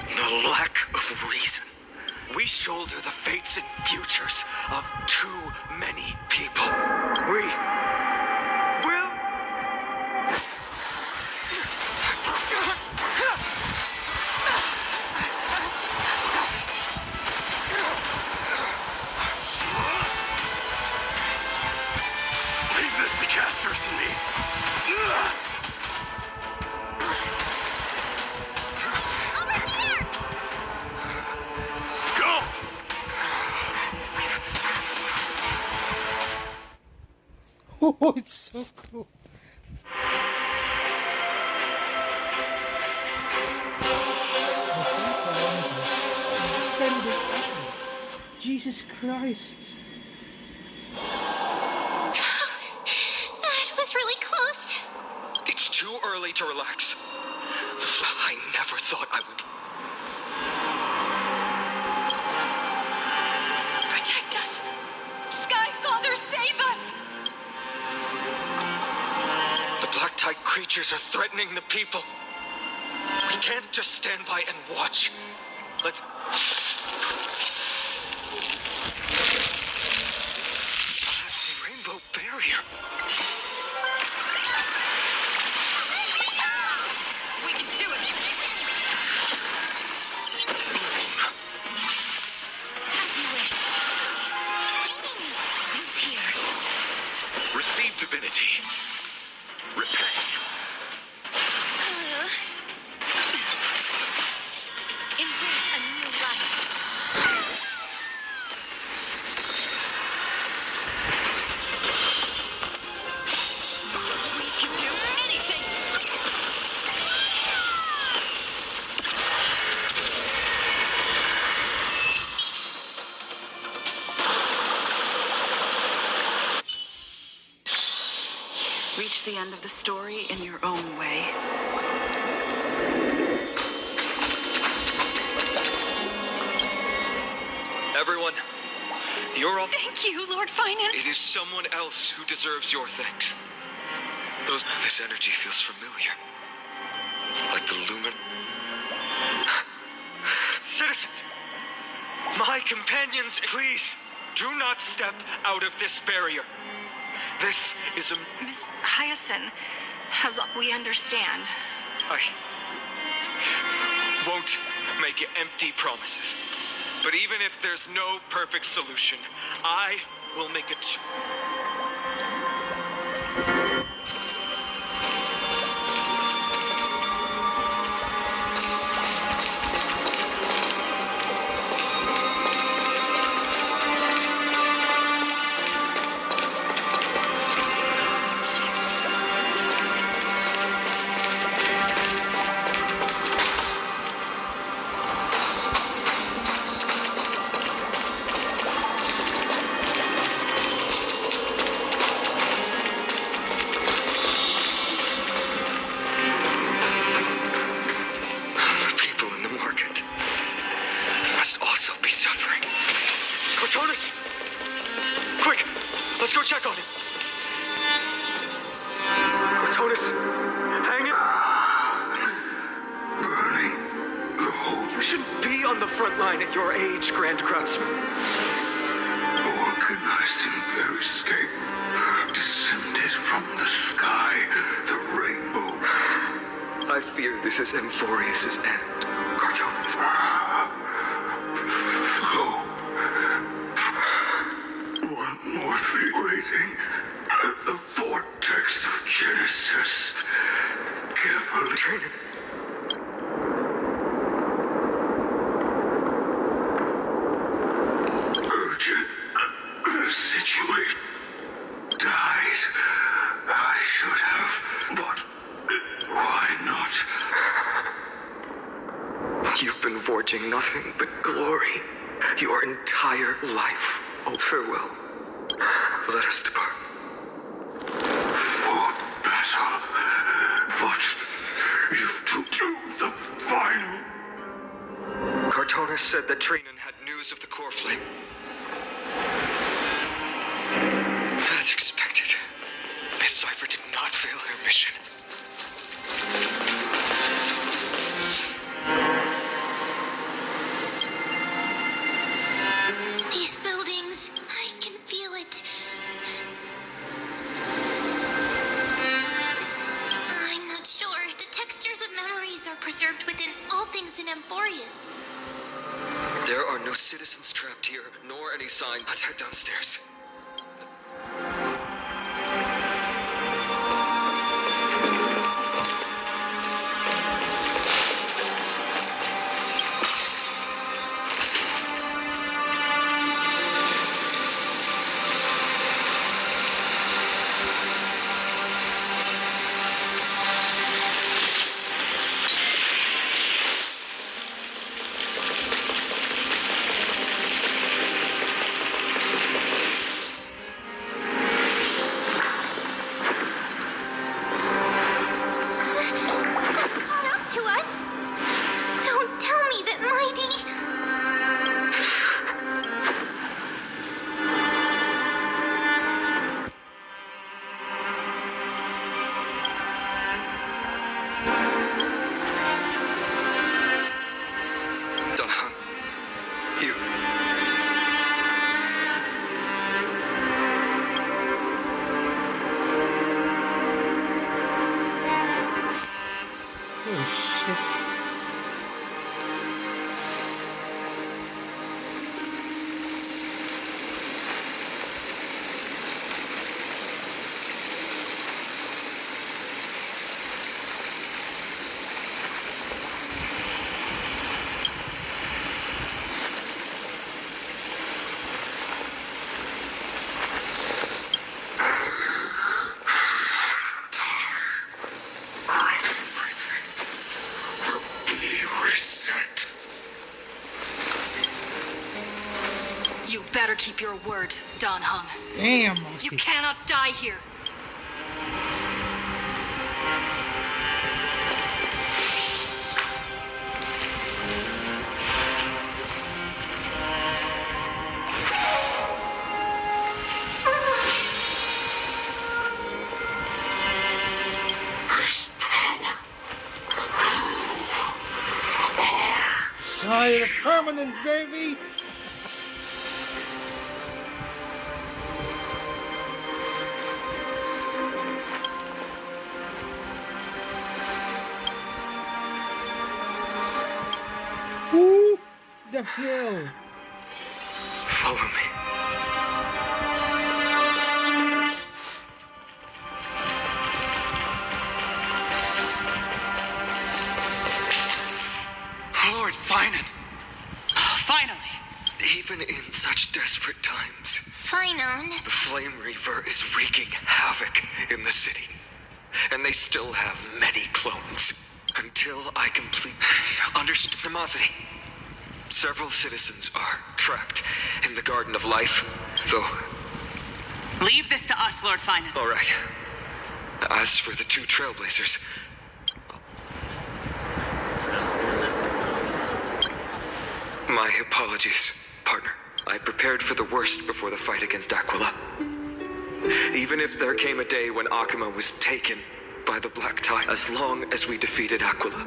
The lack of reason. We shoulder the fates and futures of too many people. We will... Leave this to Casters and me. Oh, it's so cool. Jesus Christ. That was really close. It's too early to relax. I never thought I would. Protect us! Sky Father, save us! The black tide creatures are threatening the people. We can't just stand by and watch. Let's... Rainbow barrier. We can do it! As you wish. Who's here? Receive divinity. Repent. Embrace a new life. We can do anything! Reach the end of the story in your own way. Everyone, you're all... Thank you, Lord Phainon. It is someone else who deserves your thanks. This energy feels familiar. Like the lumen... Citizens! My companions, please, do not step out of this barrier. This is a... Miss Hyacinth, as we understand. I won't make empty promises. But even if there's no perfect solution, I will make it. Let's go check on him. Cortonis, hang it. Burning the hope. You shouldn't be on the front line at your age, Grand Craftsman. Organizing their escape. Descended from the sky, the rainbow. I fear this is Amphorius' end, Cortonis. Flow. One more thing waiting at the vortex of Genesis. Carefully. Turn it. Urgent. The situation died. I should have, but why not? You've been forging nothing but glory your entire life. Oh, farewell. Let us depart. For battle. What if to do the Lorna said that Trinan had news of the core flame. As expected, Miss Cypher did not fail her mission. These buildings, I can feel it. I'm not sure. The textures of memories are preserved within all things in Amphorius. There are no citizens trapped here, nor any sign. Let's head downstairs. Better keep your word, Dan Heng. Damn, you cannot die here. Side of permanence, baby. The hill. Follow me. Lord Phainon. Finally. Even in such desperate times, Phainon. the Flame Reaver is wreaking havoc in the city. And they still have many clones. Until I complete... Understood. Animosity. Several citizens are trapped in the Garden of Life, though... Leave this to us, Lord Phainon. All right. As for the two Trailblazers... My apologies, partner. I prepared for the worst before the fight against Aquila. Even if there came a day when Akuma was taken by the Black Tide, as long as we defeated Aquila,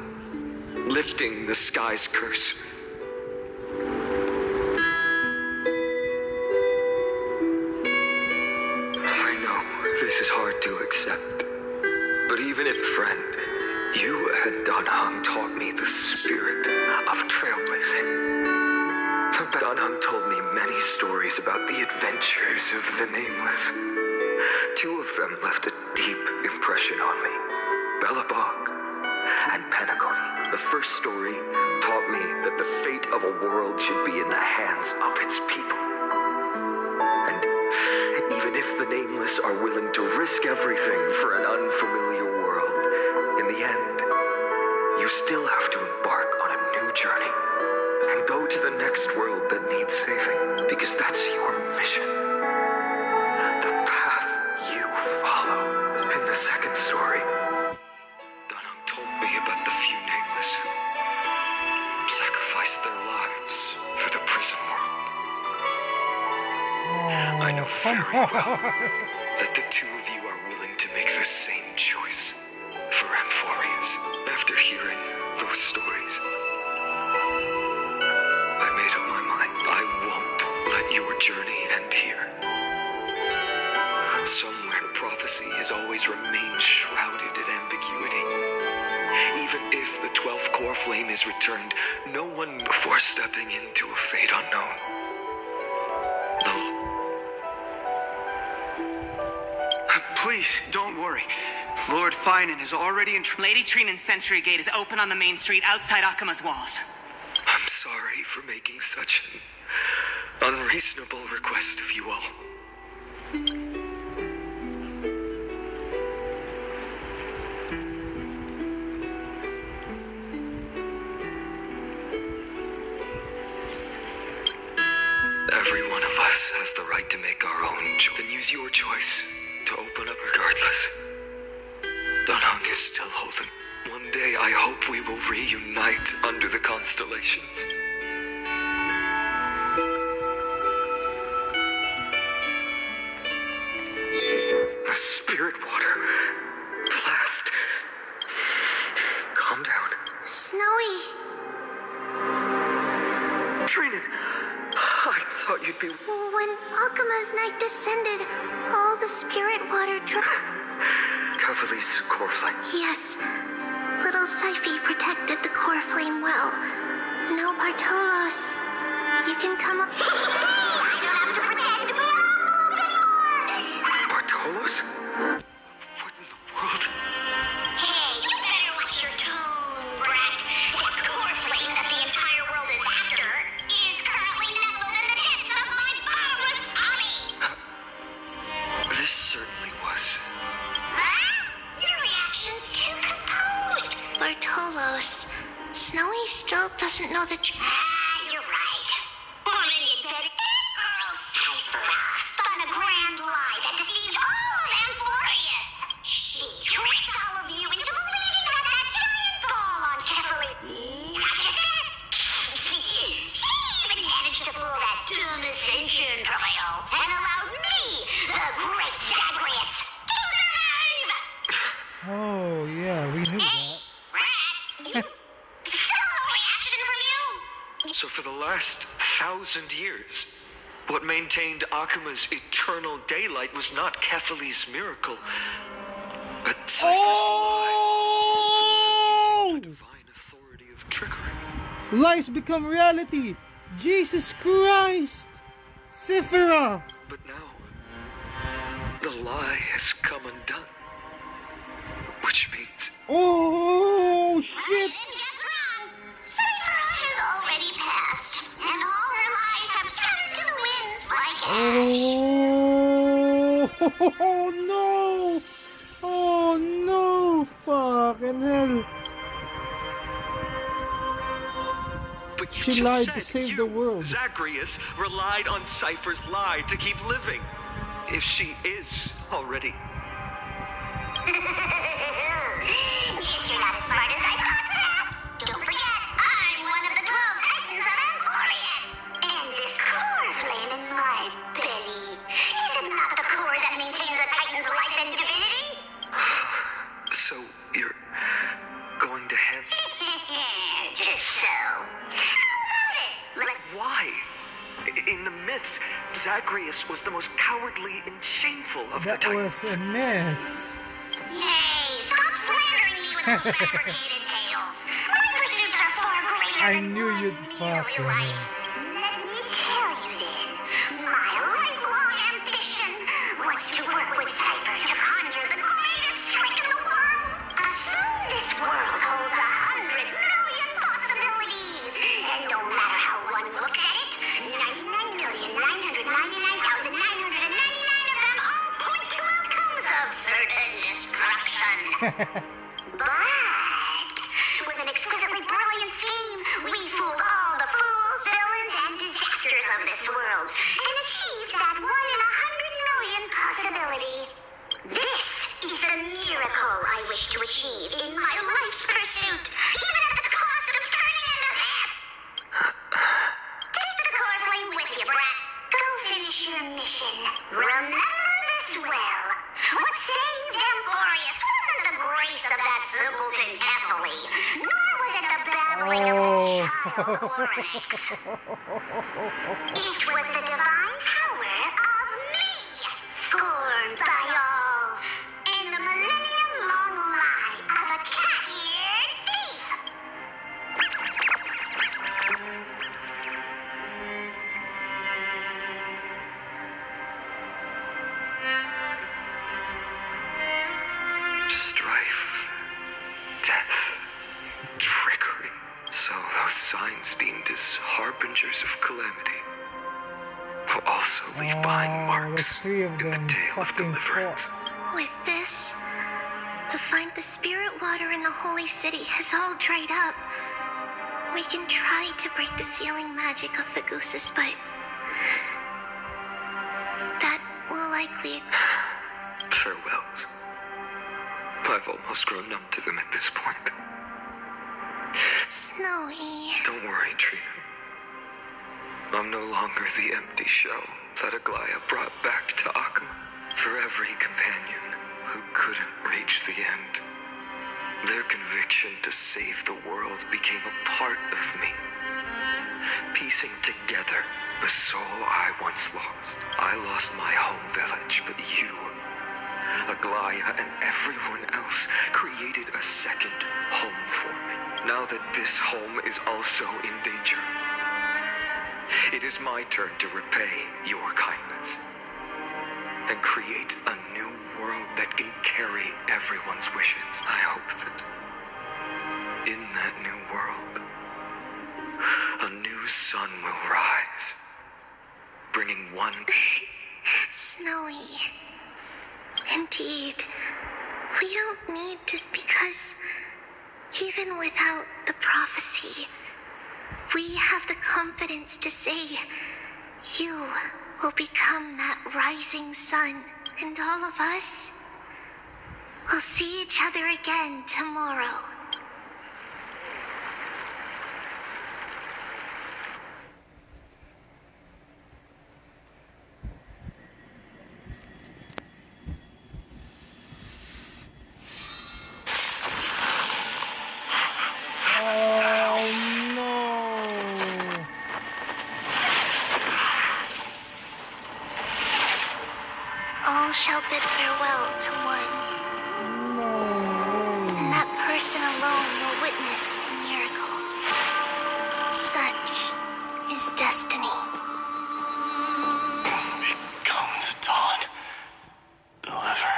lifting the sky's curse... This is hard to accept. But even if, friend, you and Dan Heng taught me the spirit of trailblazing. Dan Heng told me many stories about the adventures of the Nameless. Two of them left a deep impression on me. Bellabog and Pentagon. The first story taught me that the fate of a world should be in the hands of its people. Even if the Nameless are willing to risk everything for an unfamiliar world, in the end, you still have to embark on a new journey and go to the next world that needs saving, because that's your mission. The path you follow. In the second story, Dan Heng told me about the few Nameless who sacrificed their lives I know very well that the two of you are willing to make the same choice for Amphorius. After hearing those stories, I made up my mind. I won't let your journey end here. Somewhere prophecy has always remained shrouded in ambiguity. Even if the 12th core flame is returned, no one before stepping into a fate unknown. Please, don't worry. Lord Phainon has already Lady Trinan's Sentry Gate is open on the main street outside Akima's walls. I'm sorry for making such an unreasonable request of you all. Every one of us has the right to make our own choice. Then use your choice to open up regardless. Dunhung is still holding. One day I hope we will reunite under the constellations. The spirit water. Blast. Calm down. Snowy. Trinan, I thought you'd be... When Akima's night descended, all the spirit water Cavali's core flame. Yes. Little Syphe protected the core flame well. No Bartolos. You can come up... I don't have to pretend to be alone anymore! Bartolos? What in the world? Hey, you better watch your tone, brat. That core flame that the entire world is after is currently nestled in the depths of my bottomless tummy! This certainly was. Your reaction's too composed. Bartolos, Snowy still doesn't know the truth. You're right. That girl Cyphera spun a grand lie that deceived all of Amphorius. She tricked all of you into believing that giant ball on Kefali. Not just that. She even managed to pull that dumb ascension trial and allowed me, the great Zagreus, to survive! Oh, yeah, we knew that. Still no reaction from you? So for the last 1,000 years, what maintained Akima's eternal daylight was not Kefali's miracle, but Cypher's lie, using the divine authority of trickery. Lies become reality! Jesus Christ! Cyphera! But now, the lie has come undone. Which means... Oh, shit! Guess wrong. Cyphera has already passed, and all her lies have scattered to the winds like ash. Oh, no! Oh, no! Fucking hell! But you She just lied said to save the world. Zagreus relied on Cypher's lie to keep living. If she is already... Guess you're not as smart as I thought. Don't forget, I'm one of the 12 Titans of Amphorius. And this core flame in my belly, is it not the core that maintains a Titan's life and divinity? So, you're going to heaven? Just so. How about it? Why? In the myths, Zagreus was the most cowardly and shameful of the That was Titans. a myth. Hey, stop slandering me with those fabricated tales. My pursuits are far greater I than knew one you'd merely fucking life. Let me tell you then, my lifelong ambition was to work with Cypher to conjure the greatest trick in the world. Assume this world holds 100 million possibilities, and no matter how one looks at it, 99,999,999 of them all point to outcomes of certain destruction. But with an exquisitely brilliant scheme, we fooled all the fools, villains, and disasters of this world, and achieved that 1 in 100 million possibility. This is the miracle I wish to achieve in my life's pursuit, even at the cost of turning into this. Take the core flame with you, brat. Go finish finish your mission. Remember this well. What saved Amphorius wasn't the grace of that simpleton Ethely, nor was it the babbling of that child Oryx. It was the divine power of me, scorned by all, and the millennium-long lie of a cat-eared thief. Strife, death, trickery. So those signs deemed as harbingers of calamity will also leave behind marks three of in the them tale of fucking deliverance. With this, the spirit water in the holy city has all dried up. We can try to break the sealing magic of the gooses, but that will likely... Farewells. I've almost grown numb to them at this point. Snowy. Don't worry, Trina. I'm no longer the empty shell that Aglaya brought back to Akama. For every companion who couldn't reach the end, their conviction to save the world became a part of me. Piecing together the soul I once lost. I lost my home village, but you, Aglaya, and everyone else created a second home for me. Now that this home is also in danger, it is my turn to repay your kindness and create a new world that can carry everyone's wishes. I hope that in that new world, a new sun will rise, bringing one... Snowy. Indeed. We don't need to, because even without the prophecy, we have the confidence to say you will become that rising sun, and all of us will see each other again tomorrow. All shall bid farewell to one. And that person alone will witness the miracle. Such is destiny. Become the dawn. Deliver.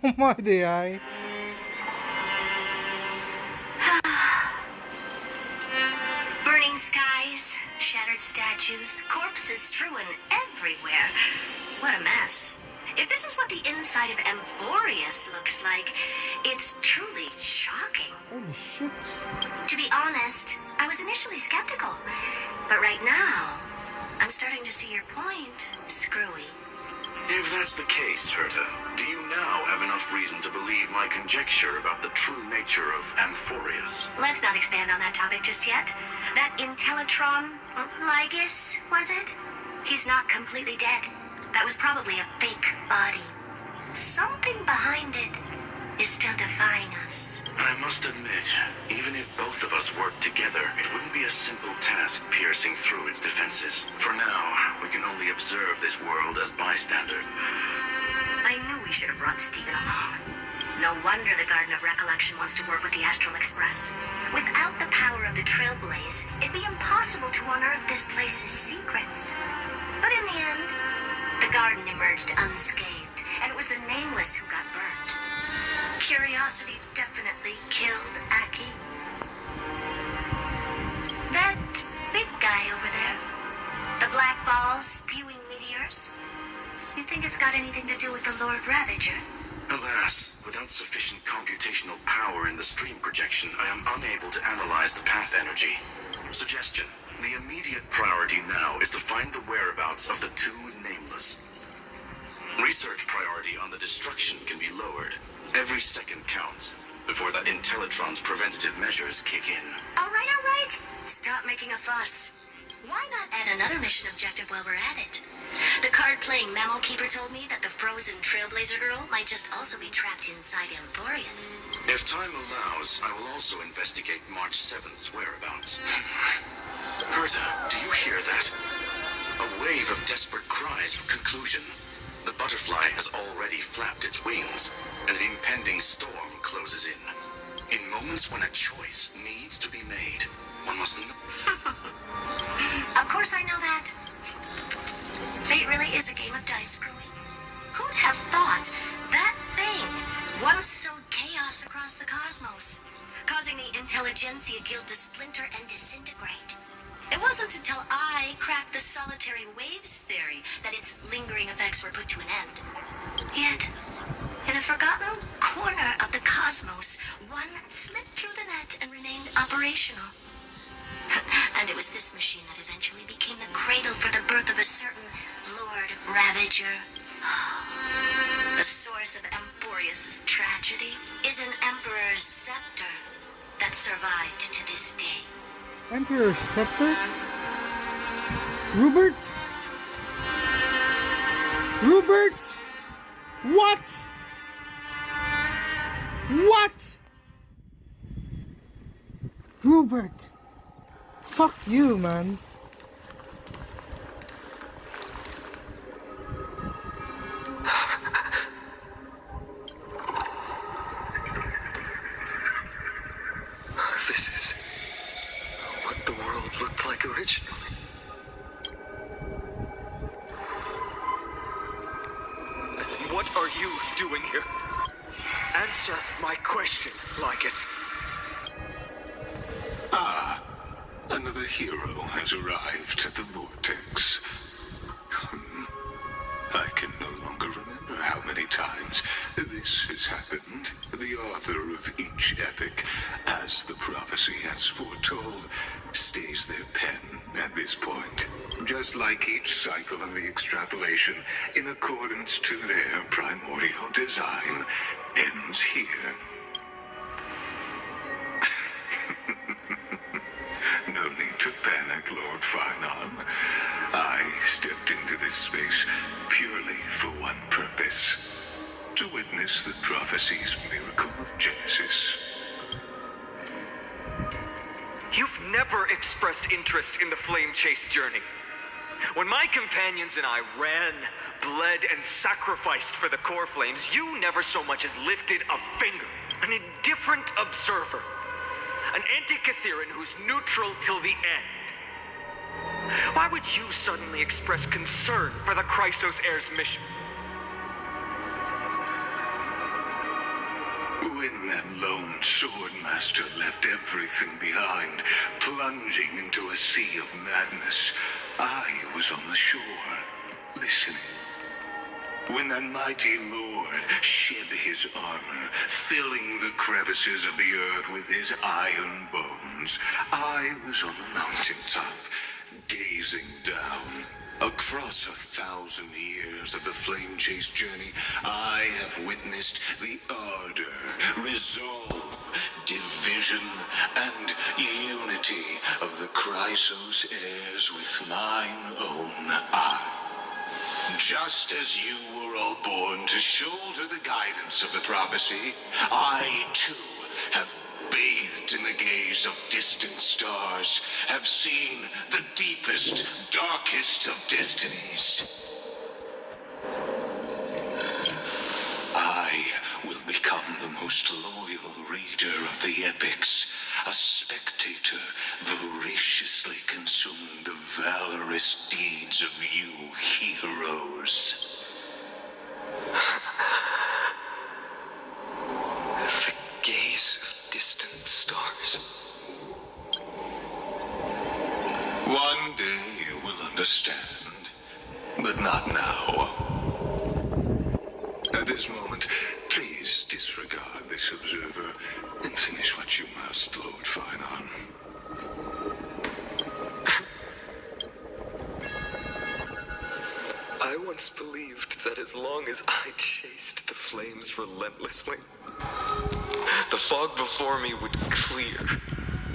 Oh my day. Burning skies, shattered statues, corpses strewn everywhere. What a mess. If this is what the inside of Amphorius looks like, it's truly shocking. Holy shit. To be honest, I was initially skeptical. But right now, I'm starting to see your point, Screwy. If that's the case, Herta, do you now have enough reason to believe my conjecture about the true nature of Amphorius? Let's not expand on that topic just yet. That Intellitron, Lygus, was it? He's not completely dead. That was probably a fake body. Something behind it is still defying us. I must admit, even if both of us worked together, it wouldn't be a simple task piercing through its defenses. For now, we can only observe this world as bystander. I knew we should have brought Stephen along. No wonder the Garden of Recollection wants to work with the Astral Express. Without the power of the Trailblaze, it'd be impossible to unearth this place's secrets. But in the end, the garden emerged unscathed, and it was the Nameless who got burnt. Curiosity definitely killed Aki. That big guy over there, the black ball spewing meteors, you think it's got anything to do with the Lord Ravager? Alas, without sufficient computational power in the stream projection, I am unable to analyze the path energy. Suggestion. The immediate priority now is to find the whereabouts of the two Nameless. Research priority on the destruction can be lowered. Every second counts before that Intellitron's preventative measures kick in. All right, all right. Stop making a fuss. Why not add another mission objective while we're at it? The card-playing Mammal Keeper told me that the frozen Trailblazer girl might just also be trapped inside Emporius. If time allows, I will also investigate March 7th's whereabouts. Herta, do you hear that? A wave of desperate cries for conclusion. The butterfly has already flapped its wings, and an impending storm closes in. In moments when a choice needs to be made, one must know. Of course I know that. Fate really is a game of dice screwing. Who'd have thought that thing once sowed chaos across the cosmos, causing the Intelligentsia Guild to splinter and disintegrate? It wasn't until I cracked the solitary waves theory that its lingering effects were put to an end. Yet, in a forgotten corner of the cosmos, one slipped through the net and remained operational. And it was this machine that eventually became the cradle for the birth of a certain Lord Ravager. The source of Emporius' tragedy is an Emperor's scepter that survived to this day. Emperor's scepter? Rupert? Rupert? What? What? Rupert? Fuck you, man. This is what the world looked like originally. What are you doing here? Answer my question, Lycus. Ah, another hero has arrived at the vortex. I can no longer remember how many times this has happened. The author of each epic, as the prophecy has foretold, stays their pen at this point. Just like each cycle of the extrapolation, in accordance to their primordial design, ends here. No need to panic, Lord Phainon. I stepped into this space purely for one purpose: to witness the prophecy's miracle of Genesis. You've never expressed interest in the flame chase journey. When my companions and I ran, bled, and sacrificed for the core flames, you never so much as lifted a finger. An indifferent observer. An anti-Catharan who's neutral till the end. Why would you suddenly express concern for the Chrysos Heir's mission? When that lone swordmaster left everything behind, plunging into a sea of madness, I was on the shore, listening. When that mighty lord shed his armor, filling the crevices of the earth with his iron bones, I was on the mountaintop, gazing down. Across 1,000 years of the flame chase journey, I have witnessed the ardor, resolve, division, and unity of the Chrysos heirs with mine own eye. Just as you were all born to shoulder the guidance of the prophecy, I too have bathed in the gaze of distant stars, have seen the deepest, darkest of destinies. I will become the most loyal reader of the epics, a spectator voraciously consuming the valorous deeds of you heroes. The gaze of distant stars. One day you will understand, but not now. At this moment, please disregard this observer and finish what you must, Lord Phainon. I once believed that as long as I chased the flames relentlessly, the fog before me would clear,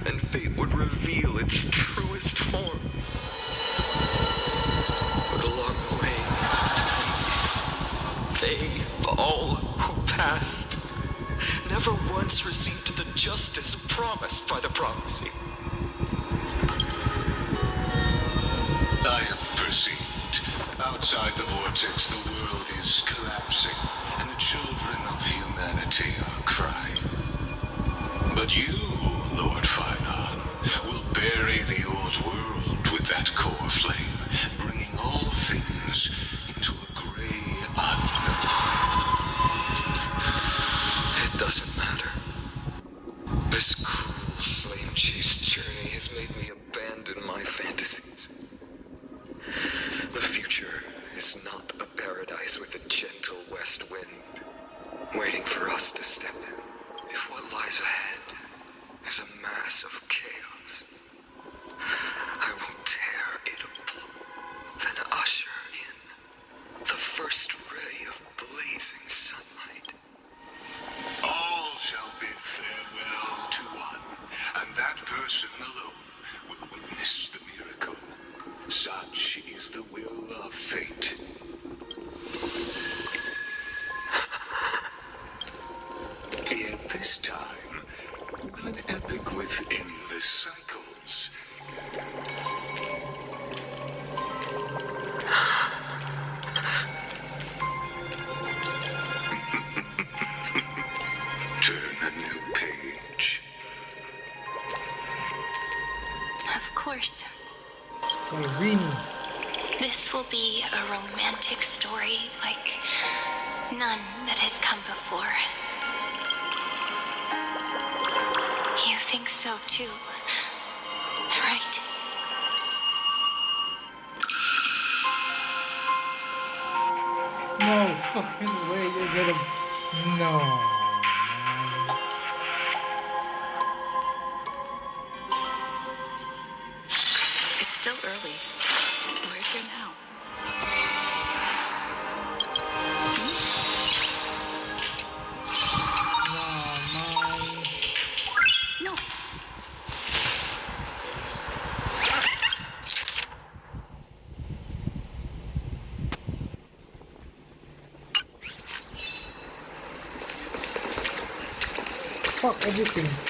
and fate would reveal its truest form. past. Never once received the justice promised by the prophecy. I have perceived. Outside the vortex, the world is collapsing, and the children of humanity are crying. But you, Lord Phainon, will bury the old world with that core flame, bringing all things into a gray unknown. It doesn't matter. This cruel flame-chased journey has made me abandon my fantasies. The future is not a paradise with a gentle west wind, waiting for us to step in. If what lies ahead is a mass of chaos, I will tear it apart, then usher in the first ray of blazing sunlight. All shall bid farewell to one, and that person alone will witness the miracle. Such is the will of fate. Yet this time, will an epic with endless cycles. Turn a new page. Of course. Irene. This will be a romantic story like none that has come before. You think so too, right? No fucking way you're gonna... No, man. It's still early. Where to now? No. Fuck, everything's...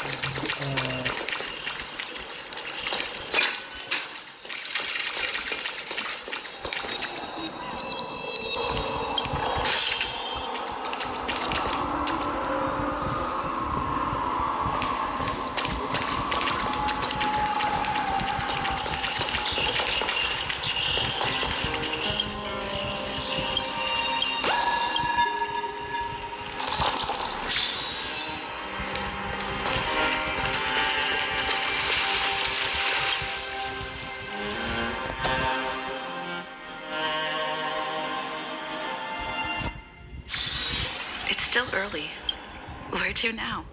It's still early. Where to now?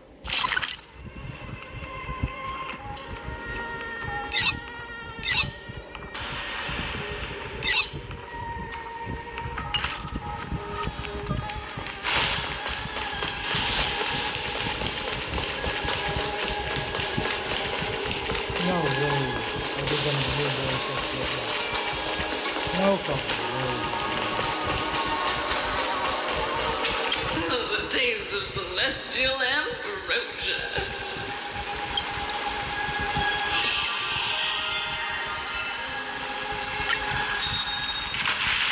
No way. Are they gonna hear voices like that? No fucking way. The taste of celestial ambrosia.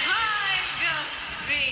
Hi, Guppy.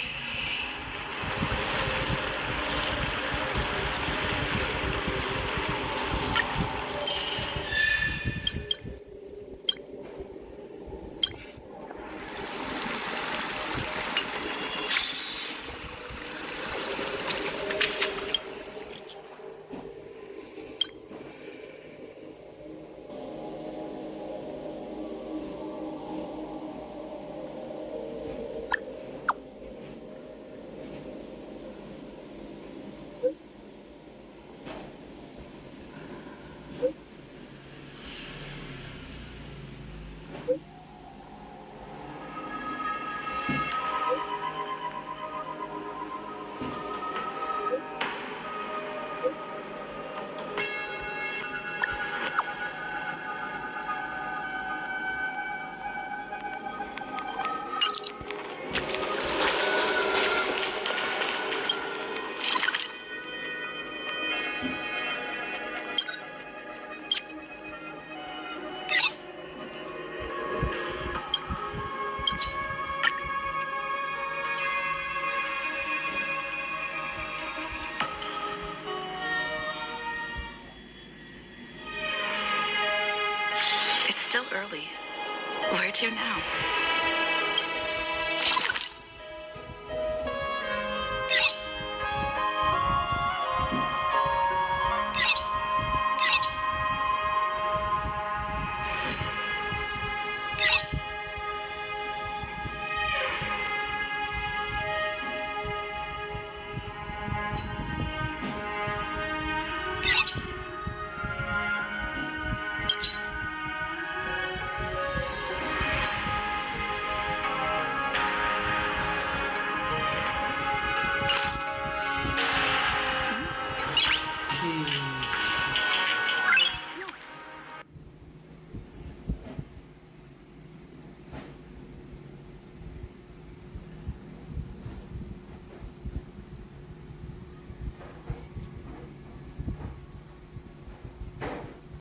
to now.